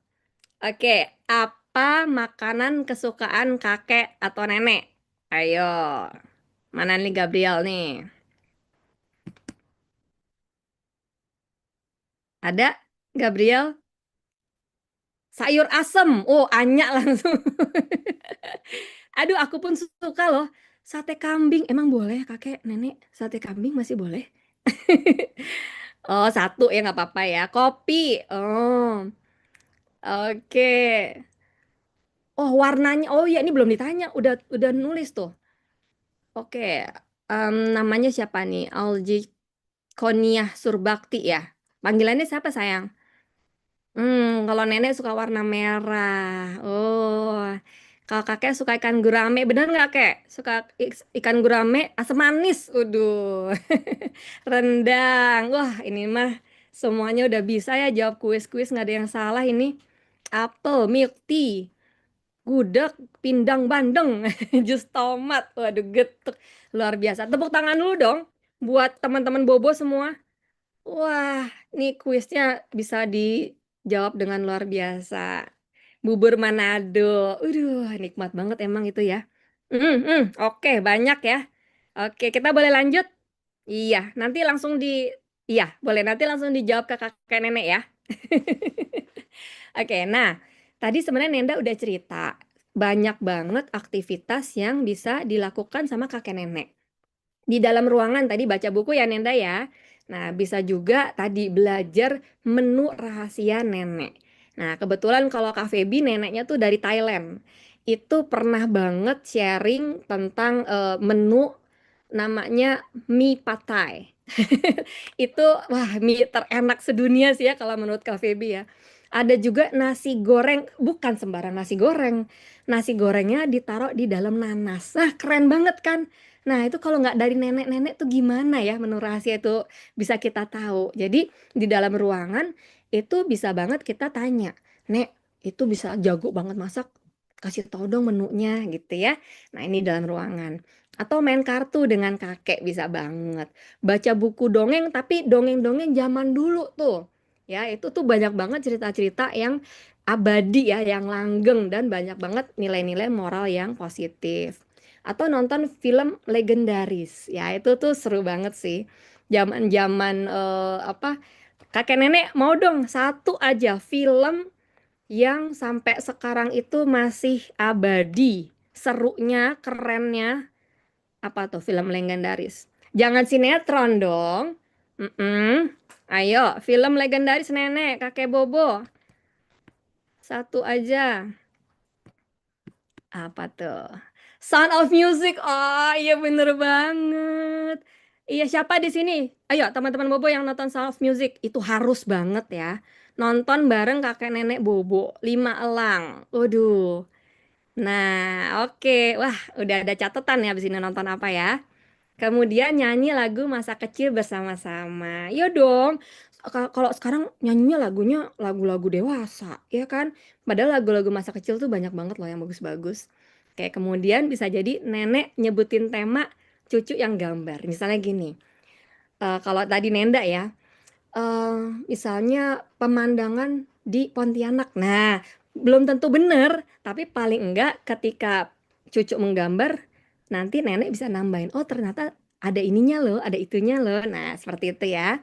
Oke, apa makanan kesukaan kakek atau nenek? Ayo, mana nih Gabriel nih? Ada? Gabriel? Sayur asem. Oh, Anya langsung. Aduh, aku pun suka loh. Sate kambing. Emang boleh kakek, nenek? Sate kambing masih boleh? Oh, satu ya nggak apa-apa ya. Kopi. Oh, oke. Oh, warnanya. Oh iya, ini belum ditanya. Udah nulis tuh. Oke. Namanya siapa nih? Alji Koniah Surbakti ya. Panggilannya siapa sayang? Kalau nenek suka warna merah. Oh, kalau kakek suka ikan gurame, bener nggak kek? Suka ikan gurame asam manis. Waduh, rendang. Wah, ini mah semuanya udah bisa ya jawab kuis-kuis, nggak ada yang salah ini. Apel, milk tea, gudeg, pindang bandeng, jus tomat. Waduh, getuk. Luar biasa. Tepuk tangan dulu dong buat teman-teman Bobo semua. Wah, ini kuisnya bisa dijawab dengan luar biasa. Bubur Manado. Nikmat banget emang itu ya. Oke, banyak ya. Oke, kita boleh lanjut? Iya, nanti langsung Iya, boleh nanti langsung dijawab ke kakek nenek ya. Oke, nah, tadi sebenarnya Nenda udah cerita banyak banget aktivitas yang bisa dilakukan sama kakek nenek. Di dalam ruangan tadi baca buku ya Nenda ya. Nah, bisa juga tadi belajar menu rahasia nenek. Nah, kebetulan kalau Kak Feby neneknya tuh dari Thailand. Itu pernah banget sharing tentang menu namanya mie pad thai. Itu wah mie terenak sedunia sih ya kalau menurut Kak Feby ya. Ada juga nasi goreng, bukan sembarang nasi goreng. Nasi gorengnya ditaruh di dalam nanas. Nah, keren banget kan? Nah, itu kalau nggak dari nenek-nenek tuh gimana ya menu rahasia itu bisa kita tahu. Jadi di dalam ruangan itu bisa banget kita tanya, Nek, itu bisa jago banget masak, kasih tau dong menunya gitu ya. Nah, ini dalam ruangan. Atau main kartu dengan kakek bisa banget. Baca buku dongeng tapi dongeng-dongeng zaman dulu tuh. Ya, itu tuh banyak banget cerita-cerita yang abadi ya, yang langgeng dan banyak banget nilai-nilai moral yang positif atau nonton film legendaris. Ya, itu tuh seru banget sih. Zaman-zaman apa kakek nenek mau dong satu aja film yang sampai sekarang itu masih abadi. Serunya, kerennya apa tuh film legendaris? Jangan sinetron dong. Mm-mm. Ayo, film legendaris nenek, kakek Bobo. Satu aja. Apa tuh? Sound of Music. Oh, iya bener banget. Iya, siapa di sini? Ayo, teman-teman Bobo yang nonton Sound of Music. Itu harus banget ya. Nonton bareng kakek nenek Bobo. 5 elang. Waduh. Nah, oke. Wah, udah ada catatan ya abis ini nonton apa ya. Kemudian nyanyi lagu masa kecil bersama-sama. Iya dong. Kalau sekarang nyanyinya lagunya lagu-lagu dewasa, ya kan? Padahal lagu-lagu masa kecil tuh banyak banget loh yang bagus-bagus. Kayak kemudian bisa jadi nenek nyebutin tema, cucu yang gambar. Misalnya gini, kalau tadi Nenda ya, eh, misalnya pemandangan di Pontianak. Nah, belum tentu benar, tapi paling enggak ketika cucu menggambar, nanti nenek bisa nambahin, oh ternyata ada ininya loh, ada itunya loh. Nah, seperti itu ya.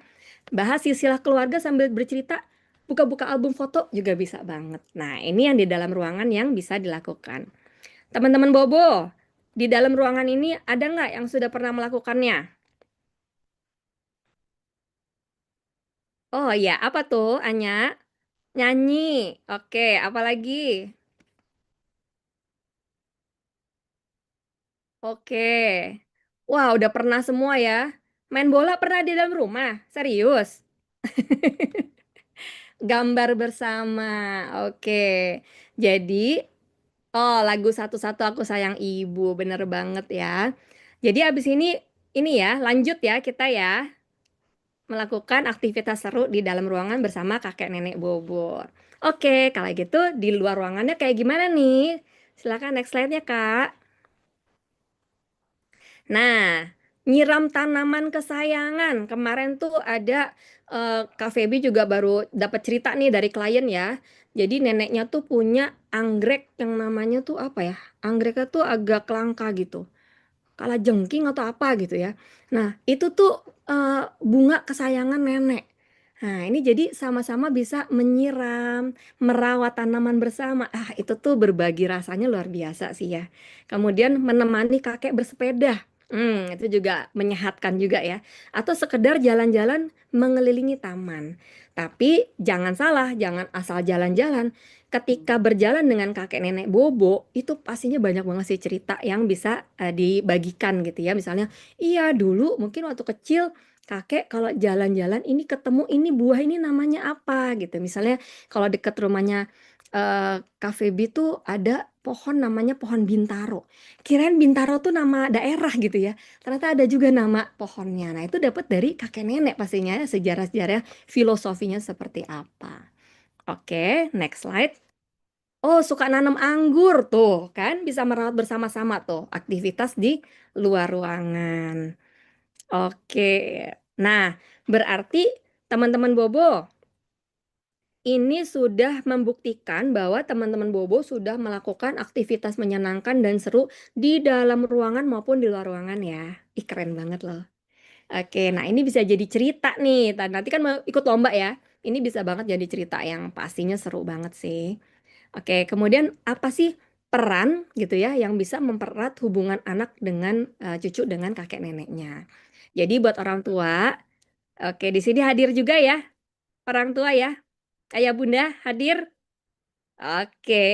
Bahas silsilah keluarga sambil bercerita, buka-buka album foto juga bisa banget. Nah, ini yang di dalam ruangan yang bisa dilakukan. Teman-teman Bobo, di dalam ruangan ini ada nggak yang sudah pernah melakukannya? Oh ya, apa tuh, Anya? Nyanyi. Oke, apa lagi? Oke. Wah, udah pernah semua ya. Main bola pernah di dalam rumah? Serius? Gambar bersama. Oke. Jadi, oh, lagu Satu-Satu Aku Sayang Ibu. Bener banget ya. Jadi abis ini ya, lanjut ya kita ya. Melakukan aktivitas seru di dalam ruangan bersama kakek nenek Bobor. Oke, kalau gitu di luar ruangannya kayak gimana nih? Silakan next slide-nya, Kak. Nah, nyiram tanaman kesayangan. Kemarin tuh ada Kak Feby juga baru dapat cerita nih dari klien ya. Jadi neneknya tuh punya anggrek yang namanya tuh apa ya? Anggreknya tuh agak langka gitu. Kalajengking atau apa gitu ya. Nah, itu tuh bunga kesayangan nenek. Nah, ini jadi sama-sama bisa menyiram, merawat tanaman bersama. Ah, itu tuh berbagi rasanya luar biasa sih ya. Kemudian menemani kakek bersepeda. Itu juga menyehatkan juga ya. Atau sekedar jalan-jalan mengelilingi taman. Tapi jangan salah, jangan asal jalan-jalan. Ketika berjalan dengan kakek nenek Bobo, itu pastinya banyak banget sih cerita yang bisa dibagikan gitu ya. Misalnya, iya dulu mungkin waktu kecil kakek kalau jalan-jalan ini ketemu ini buah ini namanya apa gitu. Misalnya kalau dekat rumahnya Kak Feby tuh ada pohon namanya pohon bintaro. Kirain bintaro tuh nama daerah gitu ya. Ternyata ada juga nama pohonnya. Nah, itu dapat dari kakek nenek pastinya sejarah-sejarah filosofinya seperti apa. Oke, next slide. Oh, suka nanam anggur tuh, kan? Bisa merawat bersama-sama tuh, aktivitas di luar ruangan. Oke. Nah, berarti teman-teman Bobo, ini sudah membuktikan bahwa teman-teman Bobo sudah melakukan aktivitas menyenangkan dan seru di dalam ruangan maupun di luar ruangan ya. Ih, keren banget loh. Oke, nah ini bisa jadi cerita nih. Nanti kan mau ikut lomba ya. Ini bisa banget jadi cerita yang pastinya seru banget sih. Oke, kemudian apa sih peran gitu ya yang bisa mempererat hubungan anak dengan cucu dengan kakek neneknya. Jadi buat orang tua, oke di sini hadir juga ya orang tua ya. Ayah bunda hadir. Oke.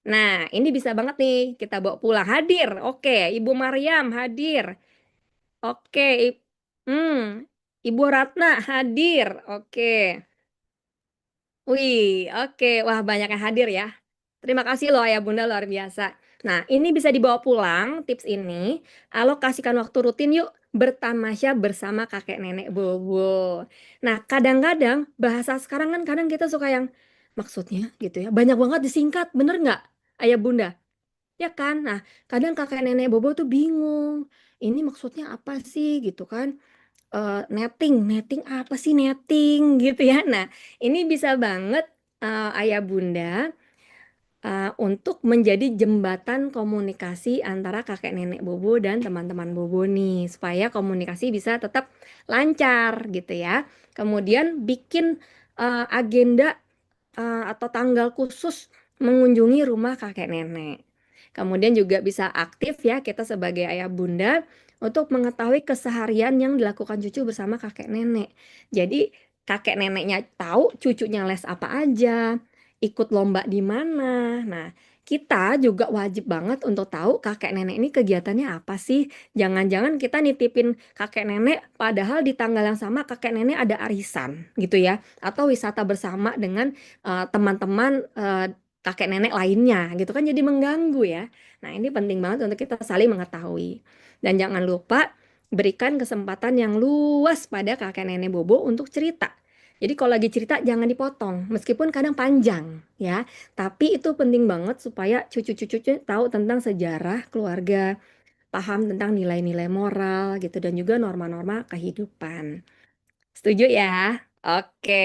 Nah, ini bisa banget nih kita bawa pulang hadir. Oke, Ibu Mariam hadir. Oke, hmm, Ibu Ratna hadir. Oke. Wih, oke. Wah, banyak yang hadir ya. Terima kasih loh Ayah Bunda luar biasa. Nah, ini bisa dibawa pulang tips ini. Alokasikan waktu rutin yuk bertamasya bersama kakek nenek Bobo. Nah, kadang-kadang bahasa sekarang kan kadang kita suka yang maksudnya gitu ya. Banyak banget disingkat, bener nggak Ayah Bunda? Ya kan? Nah, kadang kakek nenek Bobo tuh bingung. Ini maksudnya apa sih gitu kan? Netting apa sih netting gitu ya. Nah, ini bisa banget Ayah Bunda untuk menjadi jembatan komunikasi antara kakek nenek Bobo dan teman-teman Bobo nih, supaya komunikasi bisa tetap lancar gitu ya. Kemudian bikin agenda atau tanggal khusus mengunjungi rumah kakek nenek. Kemudian juga bisa aktif ya kita sebagai ayah bunda untuk mengetahui keseharian yang dilakukan cucu bersama kakek nenek. Jadi kakek neneknya tahu cucunya les apa aja, ikut lomba di mana. Nah, kita juga wajib banget untuk tahu kakek nenek ini kegiatannya apa sih. Jangan-jangan kita nitipin kakek nenek padahal di tanggal yang sama kakek nenek ada arisan gitu ya. Atau wisata bersama dengan teman-teman kakek nenek lainnya gitu kan jadi mengganggu ya. Nah, ini penting banget untuk kita saling mengetahui. Dan jangan lupa berikan kesempatan yang luas pada kakek nenek Bobo untuk cerita. Jadi kalau lagi cerita jangan dipotong, meskipun kadang panjang ya. Tapi itu penting banget supaya cucu-cucunya tahu tentang sejarah keluarga, paham tentang nilai-nilai moral gitu dan juga norma-norma kehidupan. Setuju ya? Oke.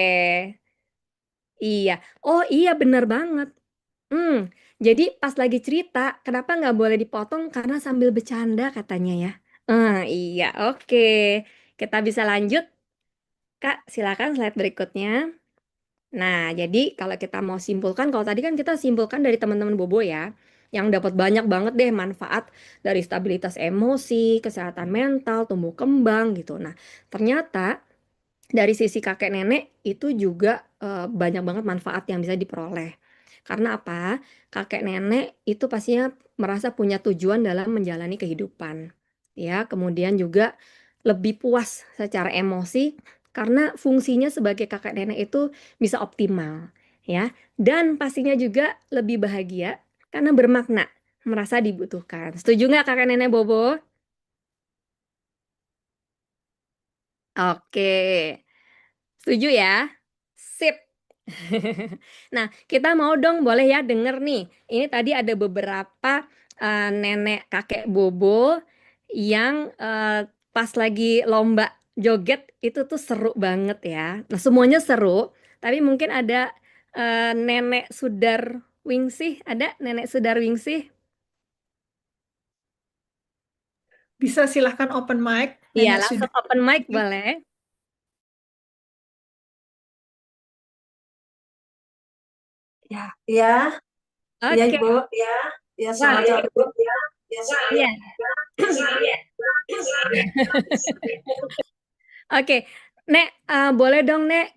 Iya. Oh iya bener banget. Hmm, jadi pas lagi cerita, kenapa nggak boleh dipotong? Karena sambil bercanda katanya ya. Iya, oke. Kita bisa lanjut, Kak. Silakan slide berikutnya. Nah, jadi kalau kita mau simpulkan, kalau tadi kan kita simpulkan dari teman-teman Bobo ya, yang dapat banyak banget deh manfaat dari stabilitas emosi, kesehatan mental, tumbuh kembang gitu. Nah, ternyata dari sisi kakek nenek itu juga banyak banget manfaat yang bisa diperoleh. Karena apa? Kakek nenek itu pastinya merasa punya tujuan dalam menjalani kehidupan. Ya, kemudian juga lebih puas secara emosi karena fungsinya sebagai kakek nenek itu bisa optimal, ya. Dan pastinya juga lebih bahagia karena bermakna, merasa dibutuhkan. Setuju nggak kakek nenek Bobo? Oke. Setuju ya? Sip. Nah, kita mau dong boleh ya denger nih. Ini tadi ada beberapa nenek kakek Bobo yang pas lagi lomba joget itu tuh seru banget ya. Nah, semuanya seru, tapi mungkin ada nenek Sudar Wingsih, ada nenek Sudar Wingsih? Bisa silahkan open mic, Iya, Nenek langsung sudah. open mic boleh. Ya, ya, ya Oke. Ibu, ya, ya Wah, selamat sore Bu. iya. Oke, Nek, boleh dong Nek,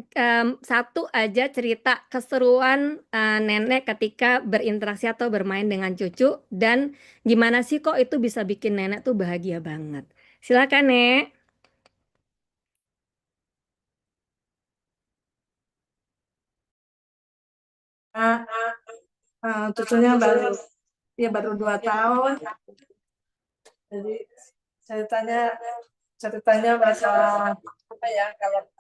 satu aja cerita keseruan Nenek ketika berinteraksi atau bermain dengan cucu dan gimana sih kok itu bisa bikin Nenek tuh bahagia banget. Silakan Nek. Ah, cucunya baru 2 tahun, jadi ceritanya ceritanya masalah apa ya kalau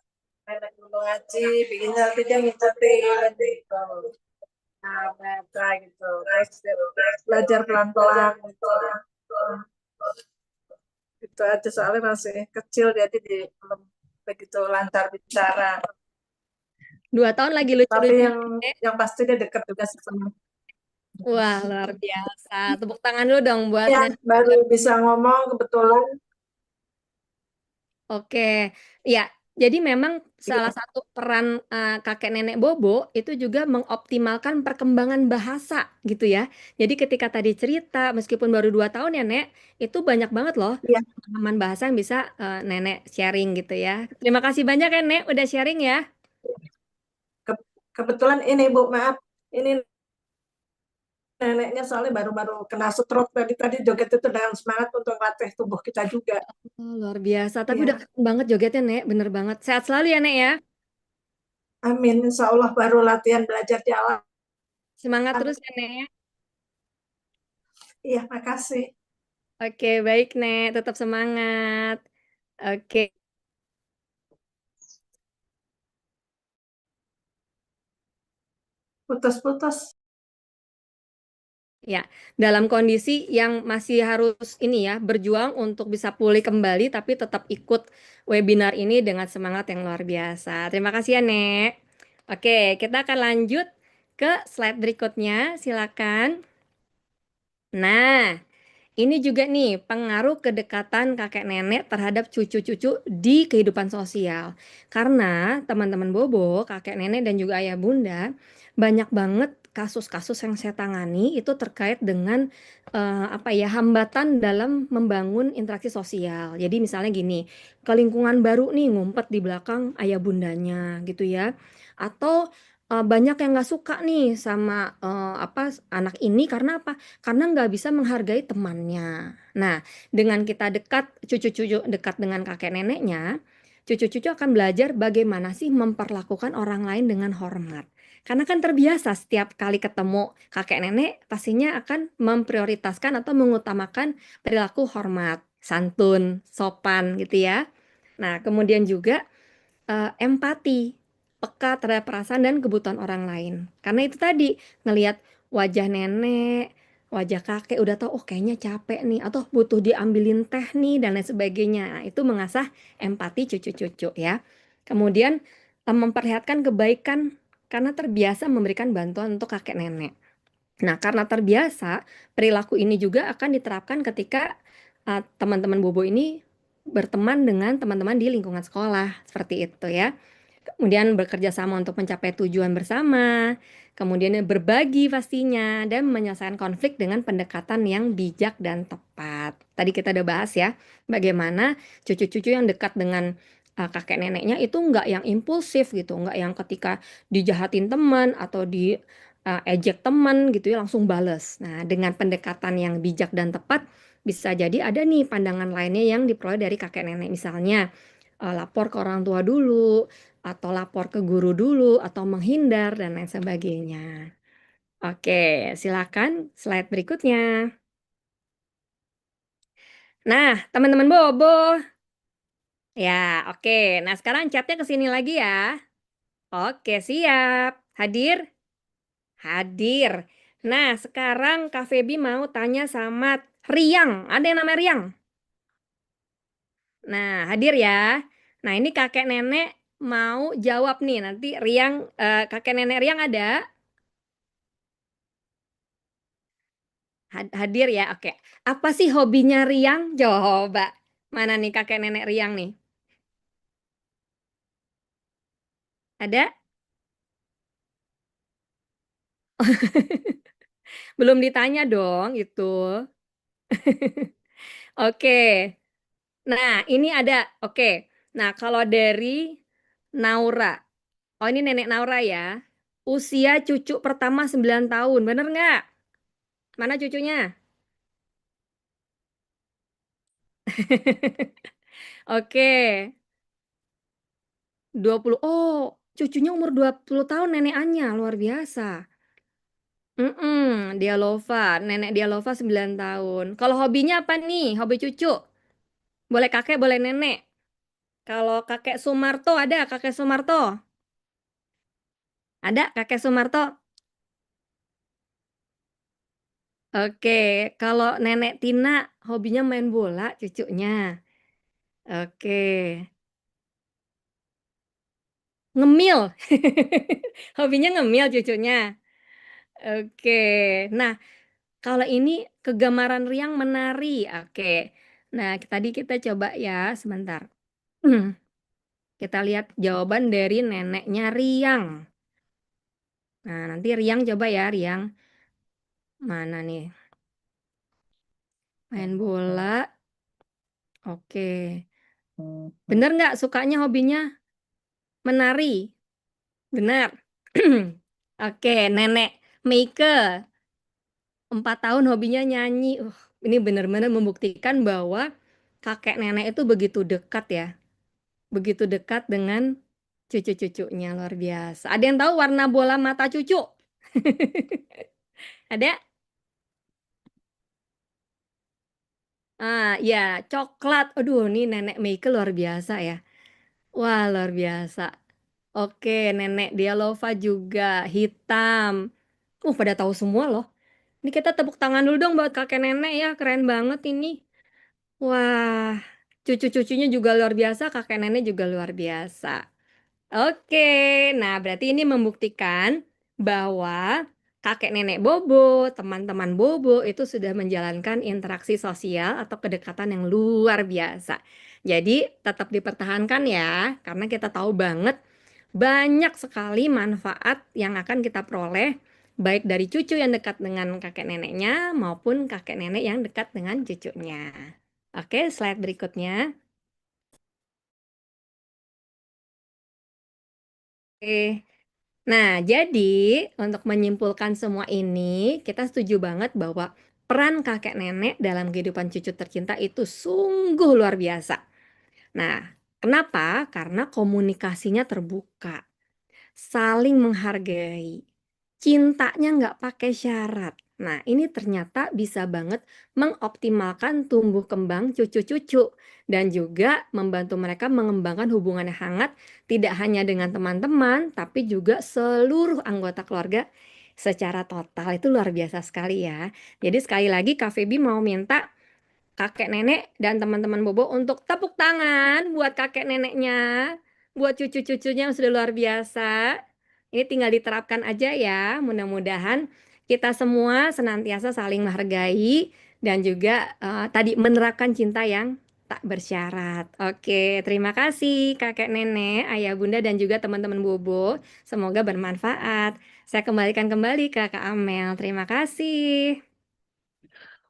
nenek dulu ngaji, bikinnya nanti dia ngikutin gitu. Nah, mereka gitu, terus dia belajar pelan-pelan gitu. Itu aja soalnya masih kecil jadi belum begitu lancar bicara. 2 tahun lagi Tapi lucu-lucu. yang pasti dia dekat juga sih sama. Wah, luar biasa. Tepuk tangan dulu dong buat Ya, Nenek. baru bisa ngomong kebetulan. Oke, ya. Jadi memang salah Iya, satu peran kakek nenek Bobo itu juga mengoptimalkan perkembangan bahasa gitu ya. Jadi ketika tadi cerita, meskipun baru 2 tahun ya Nek, itu banyak banget loh iya. pengalaman bahasa yang bisa nenek sharing gitu ya. Terima kasih banyak ya Nek, udah sharing ya. Kebetulan ini Bu, maaf, ini neneknya soalnya baru-baru kena stroke tadi tadi joget itu dengan semangat untuk latih tubuh kita juga. Oh, luar biasa, tapi udah Iya, keren banget jogetnya Nek, bener banget. Sehat selalu ya Nek ya. amin. Insya Allah baru latihan belajar jalan. Semangat terus ya Nek. Iya, makasih. Oke, baik Nek, tetap semangat. Oke. Putus-putus. Ya, dalam kondisi yang masih harus ini ya, berjuang untuk bisa pulih kembali, tapi tetap ikut webinar ini dengan semangat yang luar biasa. Terima kasih ya, Nek. Oke, kita akan lanjut ke slide berikutnya. Silakan. Nah, ini juga nih pengaruh kedekatan kakek nenek terhadap cucu-cucu di kehidupan sosial. Karena teman-teman Bobo, kakek nenek dan juga ayah bunda, banyak banget kasus-kasus yang saya tangani itu terkait dengan apa ya hambatan dalam membangun interaksi sosial. Jadi misalnya gini, ke lingkungan baru nih ngumpet di belakang ayah bundanya gitu ya. Atau banyak yang nggak suka nih sama apa anak ini karena apa? Karena nggak bisa menghargai temannya. Nah, dengan kita dekat, cucu-cucu dekat dengan kakek neneknya, cucu-cucu akan belajar bagaimana sih memperlakukan orang lain dengan hormat. Karena kan terbiasa setiap kali ketemu kakek nenek, pastinya akan memprioritaskan atau mengutamakan perilaku hormat, santun, sopan gitu ya. Nah, kemudian juga empati, peka terhadap perasaan dan kebutuhan orang lain. Karena itu tadi, ngelihat wajah nenek, wajah kakek, udah tahu oh kayaknya capek nih atau butuh diambilin teh nih dan lain sebagainya. Nah, itu mengasah empati cucu-cucu ya. Kemudian memperlihatkan kebaikan karena terbiasa memberikan bantuan untuk kakek nenek. Nah, karena terbiasa, perilaku ini juga akan diterapkan ketika teman-teman Bobo ini berteman dengan teman-teman di lingkungan sekolah, seperti itu ya. Kemudian bekerja sama untuk mencapai tujuan bersama, kemudian berbagi pastinya, dan menyelesaikan konflik dengan pendekatan yang bijak dan tepat. Tadi kita udah bahas ya, bagaimana cucu-cucu yang dekat dengan kakek neneknya itu nggak yang impulsif gitu, nggak yang ketika dijahatin teman atau di ejek teman gitu ya langsung bales. Nah, dengan pendekatan yang bijak dan tepat, bisa jadi ada nih pandangan lainnya yang diperoleh dari kakek nenek. Misalnya, lapor ke orang tua dulu, atau lapor ke guru dulu, atau menghindar, dan lain sebagainya. Oke, silakan slide berikutnya. Nah, teman-teman Bobo. Ya, oke. Nah, sekarang chatnya ke sini lagi ya. Oke, siap. Hadir? Hadir. Nah, sekarang Kak Feby mau tanya sama Riang. Ada yang namanya Riang? Nah, hadir ya. Nah, ini kakek nenek mau jawab nih. Nanti Riang, kakek nenek Riang ada? Hadir ya, oke. Apa sih hobinya Riang? Coba. Mana nih kakek nenek Riang nih? Ada? Belum ditanya dong itu. Oke. Nah, ini ada. Oke. Nah, kalau dari Naura. Oh, ini nenek Naura ya. Usia cucu pertama 9 tahun. Bener nggak? Mana cucunya? Oke. 20. Oh, cucunya umur 20 tahun nenek Anya. Luar biasa. Dialova. Nenek Dialova 9 tahun. Kalau hobinya apa nih? Hobi cucu? Boleh kakek, boleh nenek. Kalau kakek Sumarto ada? Kakek Sumarto? Ada kakek Sumarto? Oke, kalau nenek Tina hobinya main bola cucunya. Oke. Ngemil. Hobinya ngemil cucunya. Oke. Nah, kalau ini kegemaran Riang menari. Oke. Nah, tadi kita coba ya, sebentar. Kita lihat jawaban dari neneknya Riang. Nah, nanti Riang coba ya, Riang. Mana nih? Main bola. Oke. Bener nggak sukanya hobinya menari? Benar. Oke, nenek Meike. 4 tahun hobinya nyanyi. Ini benar-benar membuktikan bahwa kakek nenek itu begitu dekat ya. Begitu dekat dengan cucu-cucunya, luar biasa. Ada yang tahu warna bola mata cucu? Ada? Ya, coklat. Aduh, ini nenek Meike luar biasa ya. Wah, luar biasa. Oke, nenek Dialova juga hitam. Pada tahu semua loh. Ini kita tepuk tangan dulu dong buat kakek nenek ya, keren banget ini. Wah, cucu-cucunya juga luar biasa, kakek nenek juga luar biasa. Oke, nah berarti ini membuktikan bahwa kakek nenek Bobo, teman-teman Bobo itu sudah menjalankan interaksi sosial atau kedekatan yang luar biasa. Jadi tetap dipertahankan ya, karena kita tahu banget banyak sekali manfaat yang akan kita peroleh baik dari cucu yang dekat dengan kakek neneknya maupun kakek nenek yang dekat dengan cucunya. Oke, slide berikutnya. Oke. Nah, jadi untuk menyimpulkan semua ini, kita setuju banget bahwa peran kakek nenek dalam kehidupan cucu tercinta itu sungguh luar biasa. Nah, kenapa? Karena komunikasinya terbuka, saling menghargai, cintanya nggak pakai syarat. Nah, ini ternyata bisa banget mengoptimalkan tumbuh kembang cucu-cucu dan juga membantu mereka mengembangkan hubungan yang hangat tidak hanya dengan teman-teman, tapi juga seluruh anggota keluarga secara total itu luar biasa sekali ya. Jadi sekali lagi Kak Feby mau minta kakek nenek dan teman-teman Bobo untuk tepuk tangan buat kakek neneknya, buat cucu-cucunya yang sudah luar biasa. Ini tinggal diterapkan aja ya. Mudah-mudahan kita semua senantiasa saling menghargai dan juga tadi menerapkan cinta yang tak bersyarat. Oke, terima kasih kakek nenek, ayah bunda dan juga teman-teman Bobo. Semoga bermanfaat. Saya kembalikan kembali ke Kak Amel. Terima kasih.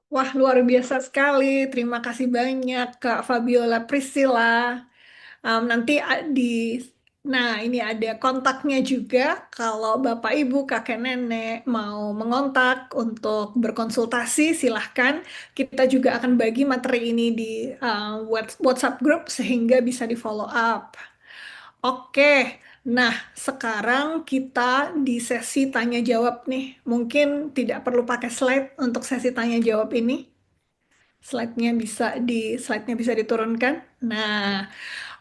Wah, luar biasa sekali. Terima kasih banyak, Kak Fabiola Priscilla. Nah, ini ada kontaknya juga. Kalau Bapak Ibu, kakek nenek mau mengontak untuk berkonsultasi, silahkan. Kita juga akan bagi materi ini di WhatsApp group sehingga bisa di follow up. Oke, nah sekarang kita di sesi tanya jawab nih. Mungkin tidak perlu pakai slide untuk sesi tanya jawab ini. Slide-nya bisa diturunkan. Nah,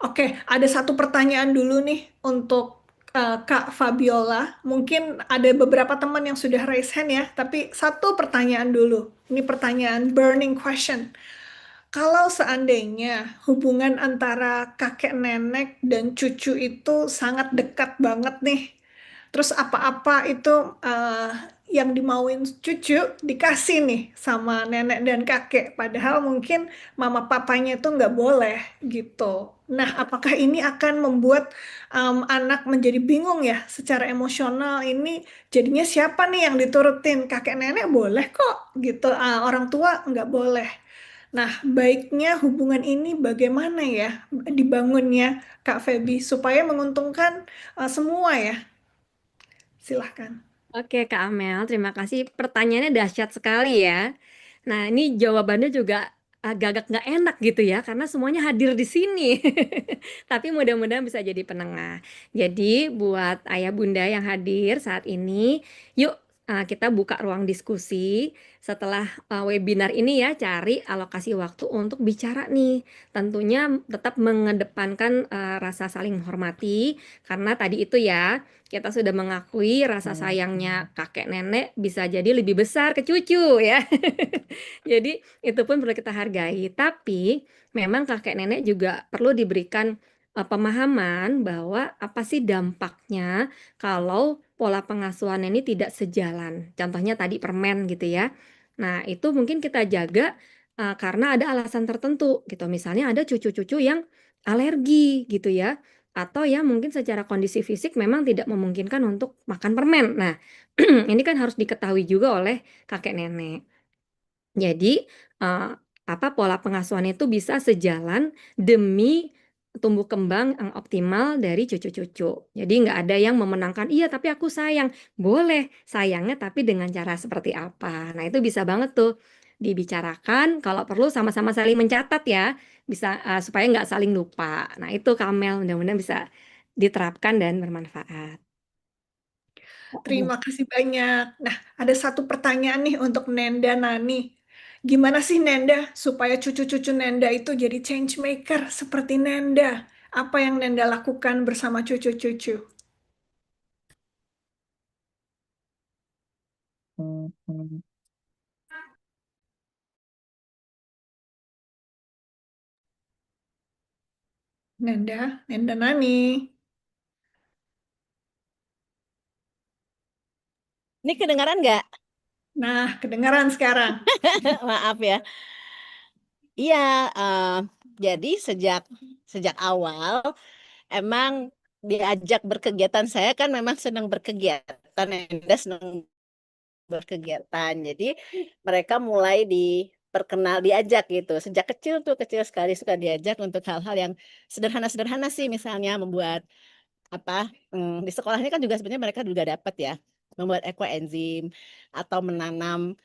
oke, ada satu pertanyaan dulu nih untuk Kak Fabiola. Mungkin ada beberapa teman yang sudah raise hand ya, tapi satu pertanyaan dulu. Ini pertanyaan burning question. Kalau seandainya hubungan antara kakek nenek dan cucu itu sangat dekat banget nih, terus apa-apa itu yang dimauin cucu dikasih nih sama nenek dan kakek, padahal mungkin mama papanya itu nggak boleh gitu. Nah, apakah ini akan membuat anak menjadi bingung ya secara emosional? Ini jadinya siapa nih yang diturutin? Kakek nenek boleh kok gitu, orang tua nggak boleh. Nah, baiknya hubungan ini bagaimana ya dibangunnya, Kak Feby, supaya menguntungkan semua ya? Silahkan. Oke, Kak Amel, terima kasih. Pertanyaannya dahsyat sekali ya. Nah, ini jawabannya juga agak-agak nggak enak gitu ya, karena semuanya hadir di sini. Tapi mudah-mudahan bisa jadi penengah. Jadi, buat ayah bunda yang hadir saat ini, yuk kita buka ruang diskusi. Setelah webinar ini ya, cari alokasi waktu untuk bicara nih. Tentunya tetap mengedepankan rasa saling menghormati, karena tadi itu ya, kita sudah mengakui rasa sayangnya kakek nenek bisa jadi lebih besar ke cucu ya. Jadi itu pun perlu kita hargai. Tapi memang kakek nenek juga perlu diberikan pemahaman bahwa apa sih dampaknya kalau pola pengasuhan ini tidak sejalan. Contohnya tadi permen gitu ya. Nah, itu mungkin kita jaga karena ada alasan tertentu gitu. Misalnya ada cucu-cucu yang alergi gitu ya, atau ya mungkin secara kondisi fisik memang tidak memungkinkan untuk makan permen. Nah, ini kan harus diketahui juga oleh kakek nenek. Jadi, pola pengasuhan itu bisa sejalan demi tumbuh kembang yang optimal dari cucu-cucu. Jadi nggak ada yang memenangkan, iya tapi aku sayang. Boleh sayangnya tapi dengan cara seperti apa. Nah, itu bisa banget tuh dibicarakan, kalau perlu sama-sama saling mencatat ya, bisa supaya nggak saling lupa. Nah, itu Kamel, mudah-mudahan bisa diterapkan dan bermanfaat. Terima kasih banyak. Nah, ada satu pertanyaan nih untuk Nenda Nani. Gimana sih Nenda supaya cucu-cucu Nenda itu jadi change maker seperti Nenda? Apa yang Nenda lakukan bersama cucu-cucu? Nenda Nani. Ini kedengaran nggak? Nah, kedengaran sekarang. Maaf ya. Iya, jadi sejak awal emang diajak berkegiatan, saya kan memang senang berkegiatan, Enda senang berkegiatan. Jadi mereka mulai diajak gitu. Sejak kecil sekali suka diajak untuk hal-hal yang sederhana-sederhana sih, misalnya membuat di sekolahnya kan juga sebenarnya mereka juga dapat ya, membuat ekoenzim atau menanam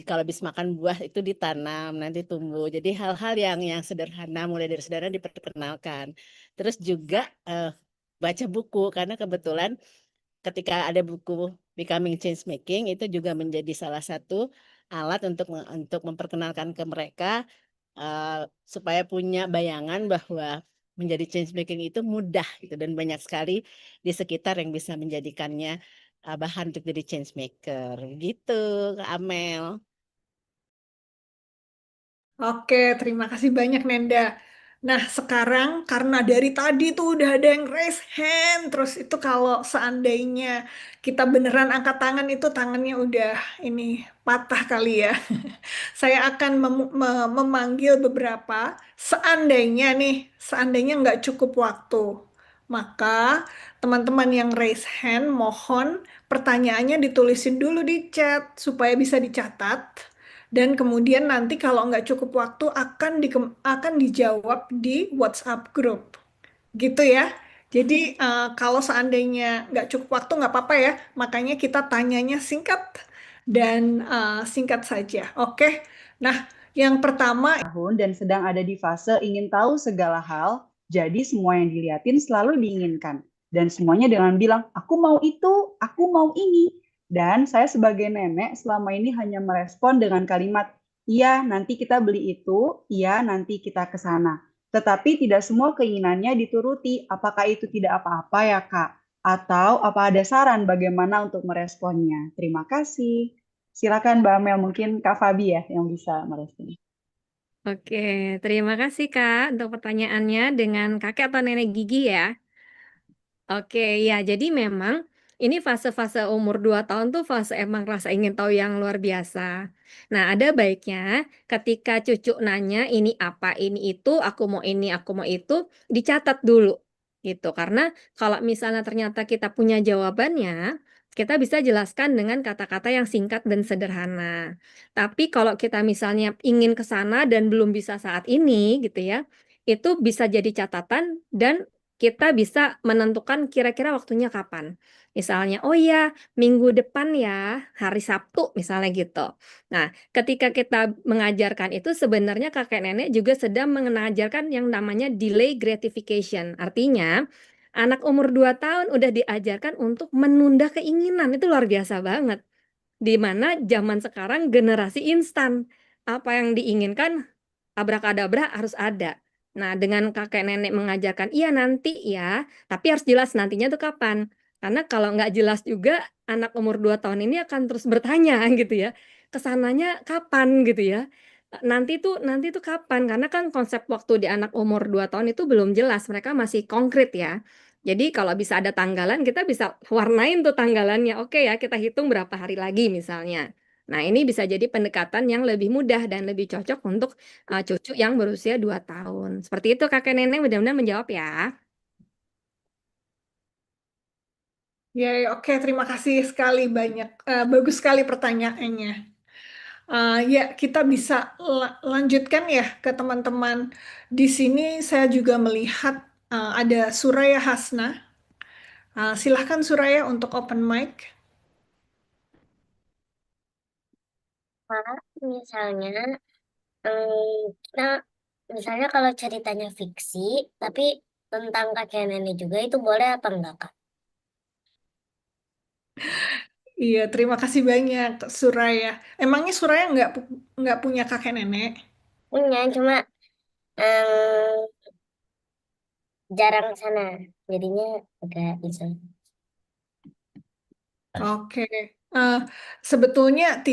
kalau habis makan buah itu ditanam nanti tumbuh. Jadi hal-hal yang sederhana, mulai dari sederhana diperkenalkan. Terus juga baca buku, karena kebetulan ketika ada buku Becoming Change Making itu juga menjadi salah satu alat untuk memperkenalkan ke mereka supaya punya bayangan bahwa menjadi change making itu mudah gitu, dan banyak sekali di sekitar yang bisa menjadikannya bahan untuk jadi change maker. Gitu, Kak Amel. Oke, terima kasih banyak Nenda. Nah, sekarang karena dari tadi tuh udah ada yang raise hand, terus itu kalau seandainya kita beneran angkat tangan itu tangannya udah ini patah kali ya. Saya akan memanggil beberapa. Seandainya nggak cukup waktu, maka teman-teman yang raise hand, mohon pertanyaannya ditulisin dulu di chat supaya bisa dicatat. Dan kemudian nanti kalau nggak cukup waktu akan dijawab di WhatsApp group. Gitu ya. Jadi kalau seandainya nggak cukup waktu nggak apa-apa ya. Makanya kita tanyanya singkat dan singkat saja. Oke. Nah, yang pertama tahun dan sedang ada di fase ingin tahu segala hal, jadi semua yang dilihatin selalu diinginkan. Dan semuanya dengan bilang, aku mau itu, aku mau ini. Dan saya sebagai nenek selama ini hanya merespon dengan kalimat, iya nanti kita beli itu, iya nanti kita ke sana. Tetapi tidak semua keinginannya dituruti. Apakah itu tidak apa-apa ya Kak? Atau apa ada saran bagaimana untuk meresponnya? Terima kasih. Silakan Mbak Amel, mungkin Kak Fabi ya yang bisa merespon. Oke, terima kasih Kak untuk pertanyaannya dengan kakek atau nenek gigi ya. Oke, ya jadi memang ini fase-fase umur 2 tahun tuh fase emang rasa ingin tahu yang luar biasa. Nah, ada baiknya ketika cucu nanya ini apa, ini itu, aku mau itu, dicatat dulu gitu. Karena kalau misalnya ternyata kita punya jawabannya, kita bisa jelaskan dengan kata-kata yang singkat dan sederhana. Tapi kalau kita misalnya ingin ke sana dan belum bisa saat ini gitu ya, itu bisa jadi catatan dan kita bisa menentukan kira-kira waktunya kapan. Misalnya, oh ya, minggu depan ya, hari Sabtu misalnya gitu. Nah, ketika kita mengajarkan itu sebenarnya kakek nenek juga sedang mengajarkan yang namanya delay gratification. Artinya, anak umur 2 tahun udah diajarkan untuk menunda keinginan. Itu luar biasa banget. Di mana zaman sekarang generasi instan. Apa yang diinginkan abrakadabra harus ada. Nah, dengan kakek nenek mengajarkan, iya nanti ya, tapi harus jelas nantinya tuh kapan. Karena kalau nggak jelas juga, anak umur 2 tahun ini akan terus bertanya gitu ya, kesananya kapan gitu ya. Nanti tuh kapan? Karena kan konsep waktu di anak umur 2 tahun itu belum jelas, mereka masih konkret ya. Jadi kalau bisa ada tanggalan, kita bisa warnain tuh tanggalannya. Oke ya, kita hitung berapa hari lagi misalnya. Nah, ini bisa jadi pendekatan yang lebih mudah dan lebih cocok untuk cucu yang berusia 2 tahun. Seperti itu kakek nenek mudah-mudahan menjawab ya. ya, oke, terima kasih sekali banyak. Bagus sekali pertanyaannya. Ya, kita bisa lanjutkan ya ke teman-teman. Di sini saya juga melihat ada Suraya Hasna. Silahkan Suraya untuk open mic. Pak, misalnya kita misalnya kalau ceritanya fiksi tapi tentang kakek nenek juga itu boleh apa enggak Kak? Iya, terima kasih banyak Suraya. Emangnya Suraya nggak punya kakek nenek? Punya cuma em, jarang sana jadinya agak bisa. Oke. Eh, Sebetulnya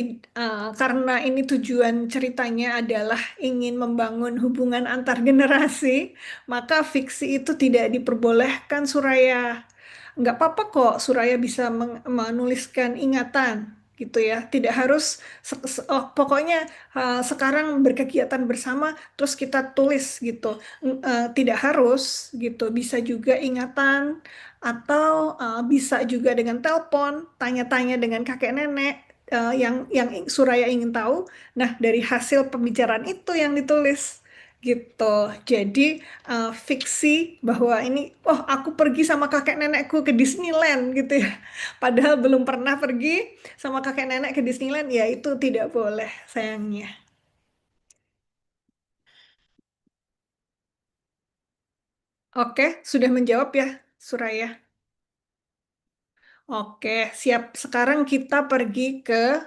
karena ini tujuan ceritanya adalah ingin membangun hubungan antar generasi, maka fiksi itu tidak diperbolehkan Suraya. Nggak apa-apa kok Suraya bisa menuliskan ingatan gitu ya. Tidak harus pokoknya sekarang berkegiatan bersama terus kita tulis gitu. Tidak harus gitu. Bisa juga ingatan atau bisa juga dengan telepon, tanya-tanya dengan kakek nenek yang Suraya ingin tahu. Nah, dari hasil pembicaraan itu yang ditulis gitu. Jadi fiksi bahwa ini, oh aku pergi sama kakek nenekku ke Disneyland gitu ya. Padahal belum pernah pergi sama kakek nenek ke Disneyland, ya itu tidak boleh sayangnya. Oke, sudah menjawab ya Suraya. Oke, siap. Sekarang kita pergi ke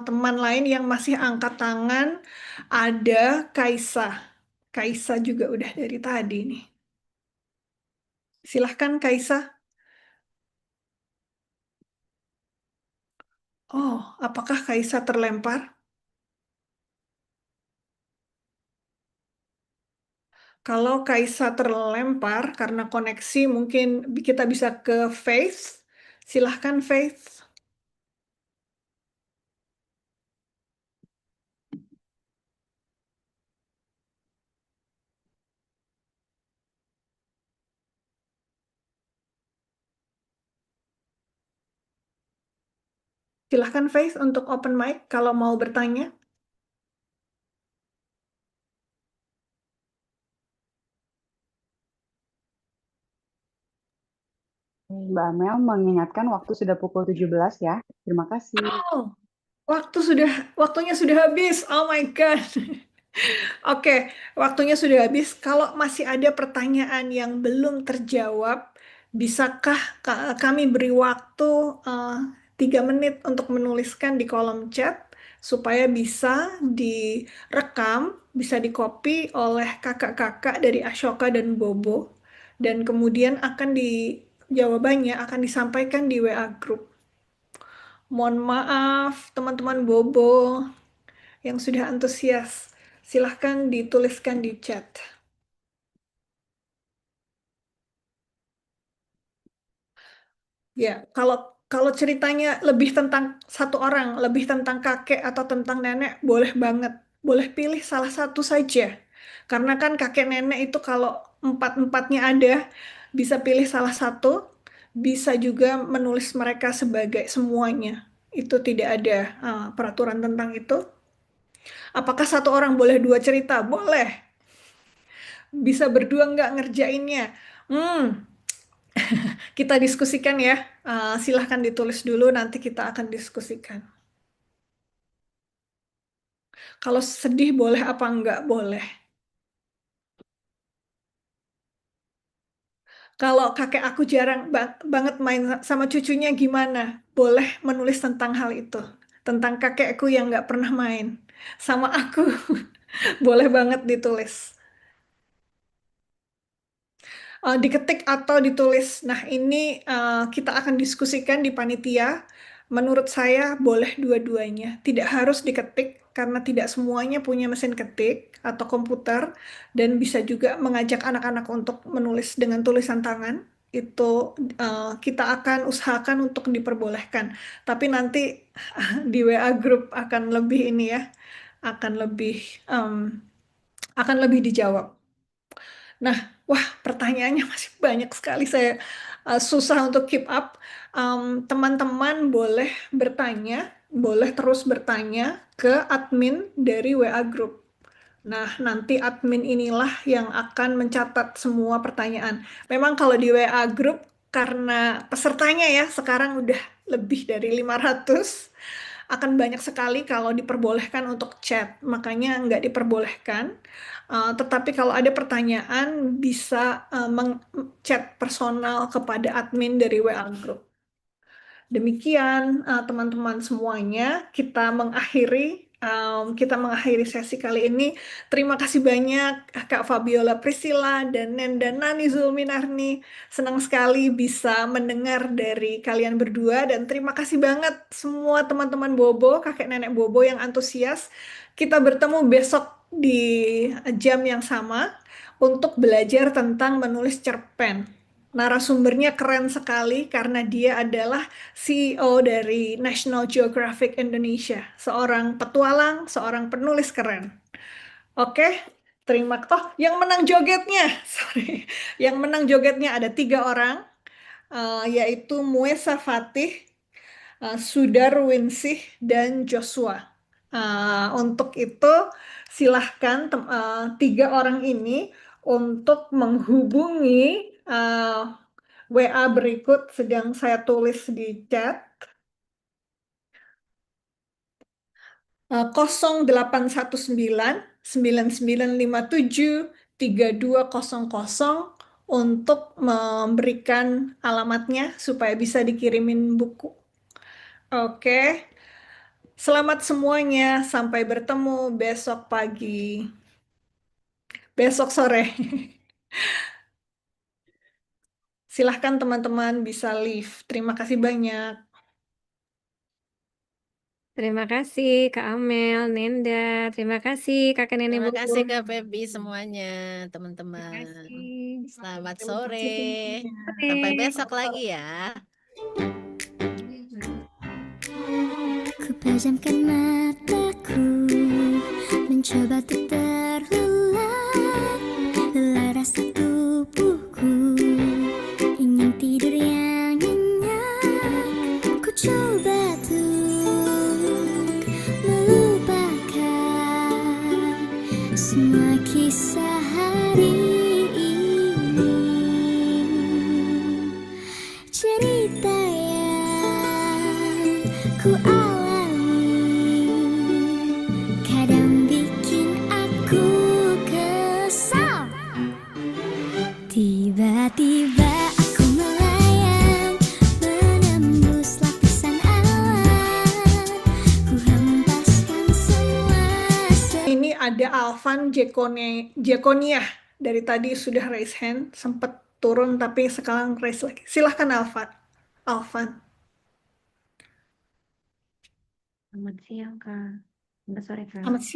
teman lain yang masih angkat tangan. Ada Kaisa. Kaisa juga udah dari tadi nih. Silahkan Kaisa. Oh, apakah Kaisa terlempar? Kalau Kaisa terlempar karena koneksi, mungkin kita bisa ke Faith. Silahkan Faith. Silahkan Faith untuk open mic kalau mau bertanya. Mbak Amel mengingatkan waktu sudah pukul 17 ya. Terima kasih. Oh, waktunya sudah habis. Oh my God. Oke, waktunya sudah habis. Kalau masih ada pertanyaan yang belum terjawab, bisakah kami beri waktu 3 menit untuk menuliskan di kolom chat supaya bisa direkam, bisa dikopi oleh kakak-kakak dari Ashoka dan Bobo, dan kemudian jawabannya akan disampaikan di WA group. Mohon maaf, teman-teman Bobo yang sudah antusias. Silahkan dituliskan di chat. Ya, kalau kalau ceritanya lebih tentang satu orang, lebih tentang kakek atau tentang nenek, boleh banget. Boleh pilih salah satu saja. Karena kan kakek nenek itu kalau empat-empatnya ada, bisa pilih salah satu, bisa juga menulis mereka sebagai semuanya. Itu tidak ada peraturan tentang itu. Apakah satu orang boleh 2 cerita? Boleh. Bisa berdua nggak ngerjainnya? Hmm, kita diskusikan ya. Silahkan ditulis dulu, nanti kita akan diskusikan. Kalau sedih boleh apa enggak? Boleh. Kalau kakek aku jarang banget main sama cucunya gimana? Boleh menulis tentang hal itu. Tentang kakekku yang nggak pernah main sama aku. Boleh banget ditulis. Diketik atau ditulis. Nah, ini kita akan diskusikan di panitia. Menurut saya boleh dua-duanya. Tidak harus diketik karena tidak semuanya punya mesin ketik atau komputer dan bisa juga mengajak anak-anak untuk menulis dengan tulisan tangan. Itu kita akan usahakan untuk diperbolehkan. Tapi nanti di WA group akan lebih ini ya, akan lebih em, akan lebih dijawab. Nah, wah, pertanyaannya masih banyak sekali. Saya susah untuk keep up. Teman-teman boleh bertanya, boleh terus bertanya ke admin dari WA Group. Nah, nanti admin inilah yang akan mencatat semua pertanyaan. Memang kalau di WA Group, karena pesertanya ya, sekarang udah lebih dari 500, akan banyak sekali kalau diperbolehkan untuk chat. Makanya nggak diperbolehkan. Tetapi kalau ada pertanyaan, bisa chat personal kepada admin dari WA Group. Demikian teman-teman semuanya, kita mengakhiri sesi kali ini. Terima kasih banyak Kak Fabiola Priscilla dan Nenda Nani Zulminarni. Senang sekali bisa mendengar dari kalian berdua dan terima kasih banget semua teman-teman Bobo, kakek nenek Bobo yang antusias. Kita bertemu besok di jam yang sama untuk belajar tentang menulis cerpen. Narasumbernya keren sekali karena dia adalah CEO dari National Geographic Indonesia, seorang petualang, seorang penulis keren. Oke, terima kasih. Yang menang jogetnya, sorry, yang menang jogetnya ada 3 orang, yaitu Muesa Fatih, Sudarwinsih, dan Joshua. Untuk itu, silahkan 3 orang ini untuk menghubungi WA berikut sedang saya tulis di chat. 0819 9957 3200 untuk memberikan alamatnya supaya bisa dikirimin buku. Oke, selamat semuanya. Sampai bertemu besok pagi, besok sore. Silahkan teman-teman bisa leave. Terima kasih banyak. Terima kasih Kak Amel, Nenda. Terima kasih Kakak Nenek Terima kasih Bobo. Kak Feby semuanya, Terima teman-teman. kasih. Selamat Terima kasih sore. semuanya. Sampai Sore. besok lagi ya. Ku pejamkan mataku, mencoba untuk terlelap. Lelah rasa tubuhku, ingin tidur yang nyenyak. Ku coba untuk melupakan semua kisah hari ini. Cerita yang ku alami kadang bikin aku kesal. Tiba-tiba aku melayang, menembus lapisan awan. Ku hempaskan semua Ini ada Alvan Jekoniah. Dari tadi sudah raise hand, sempat turun tapi sekarang raise lagi. Silahkan Alvan. Selamat siang, Kak. Selamat sore, Kak. Selamat siang.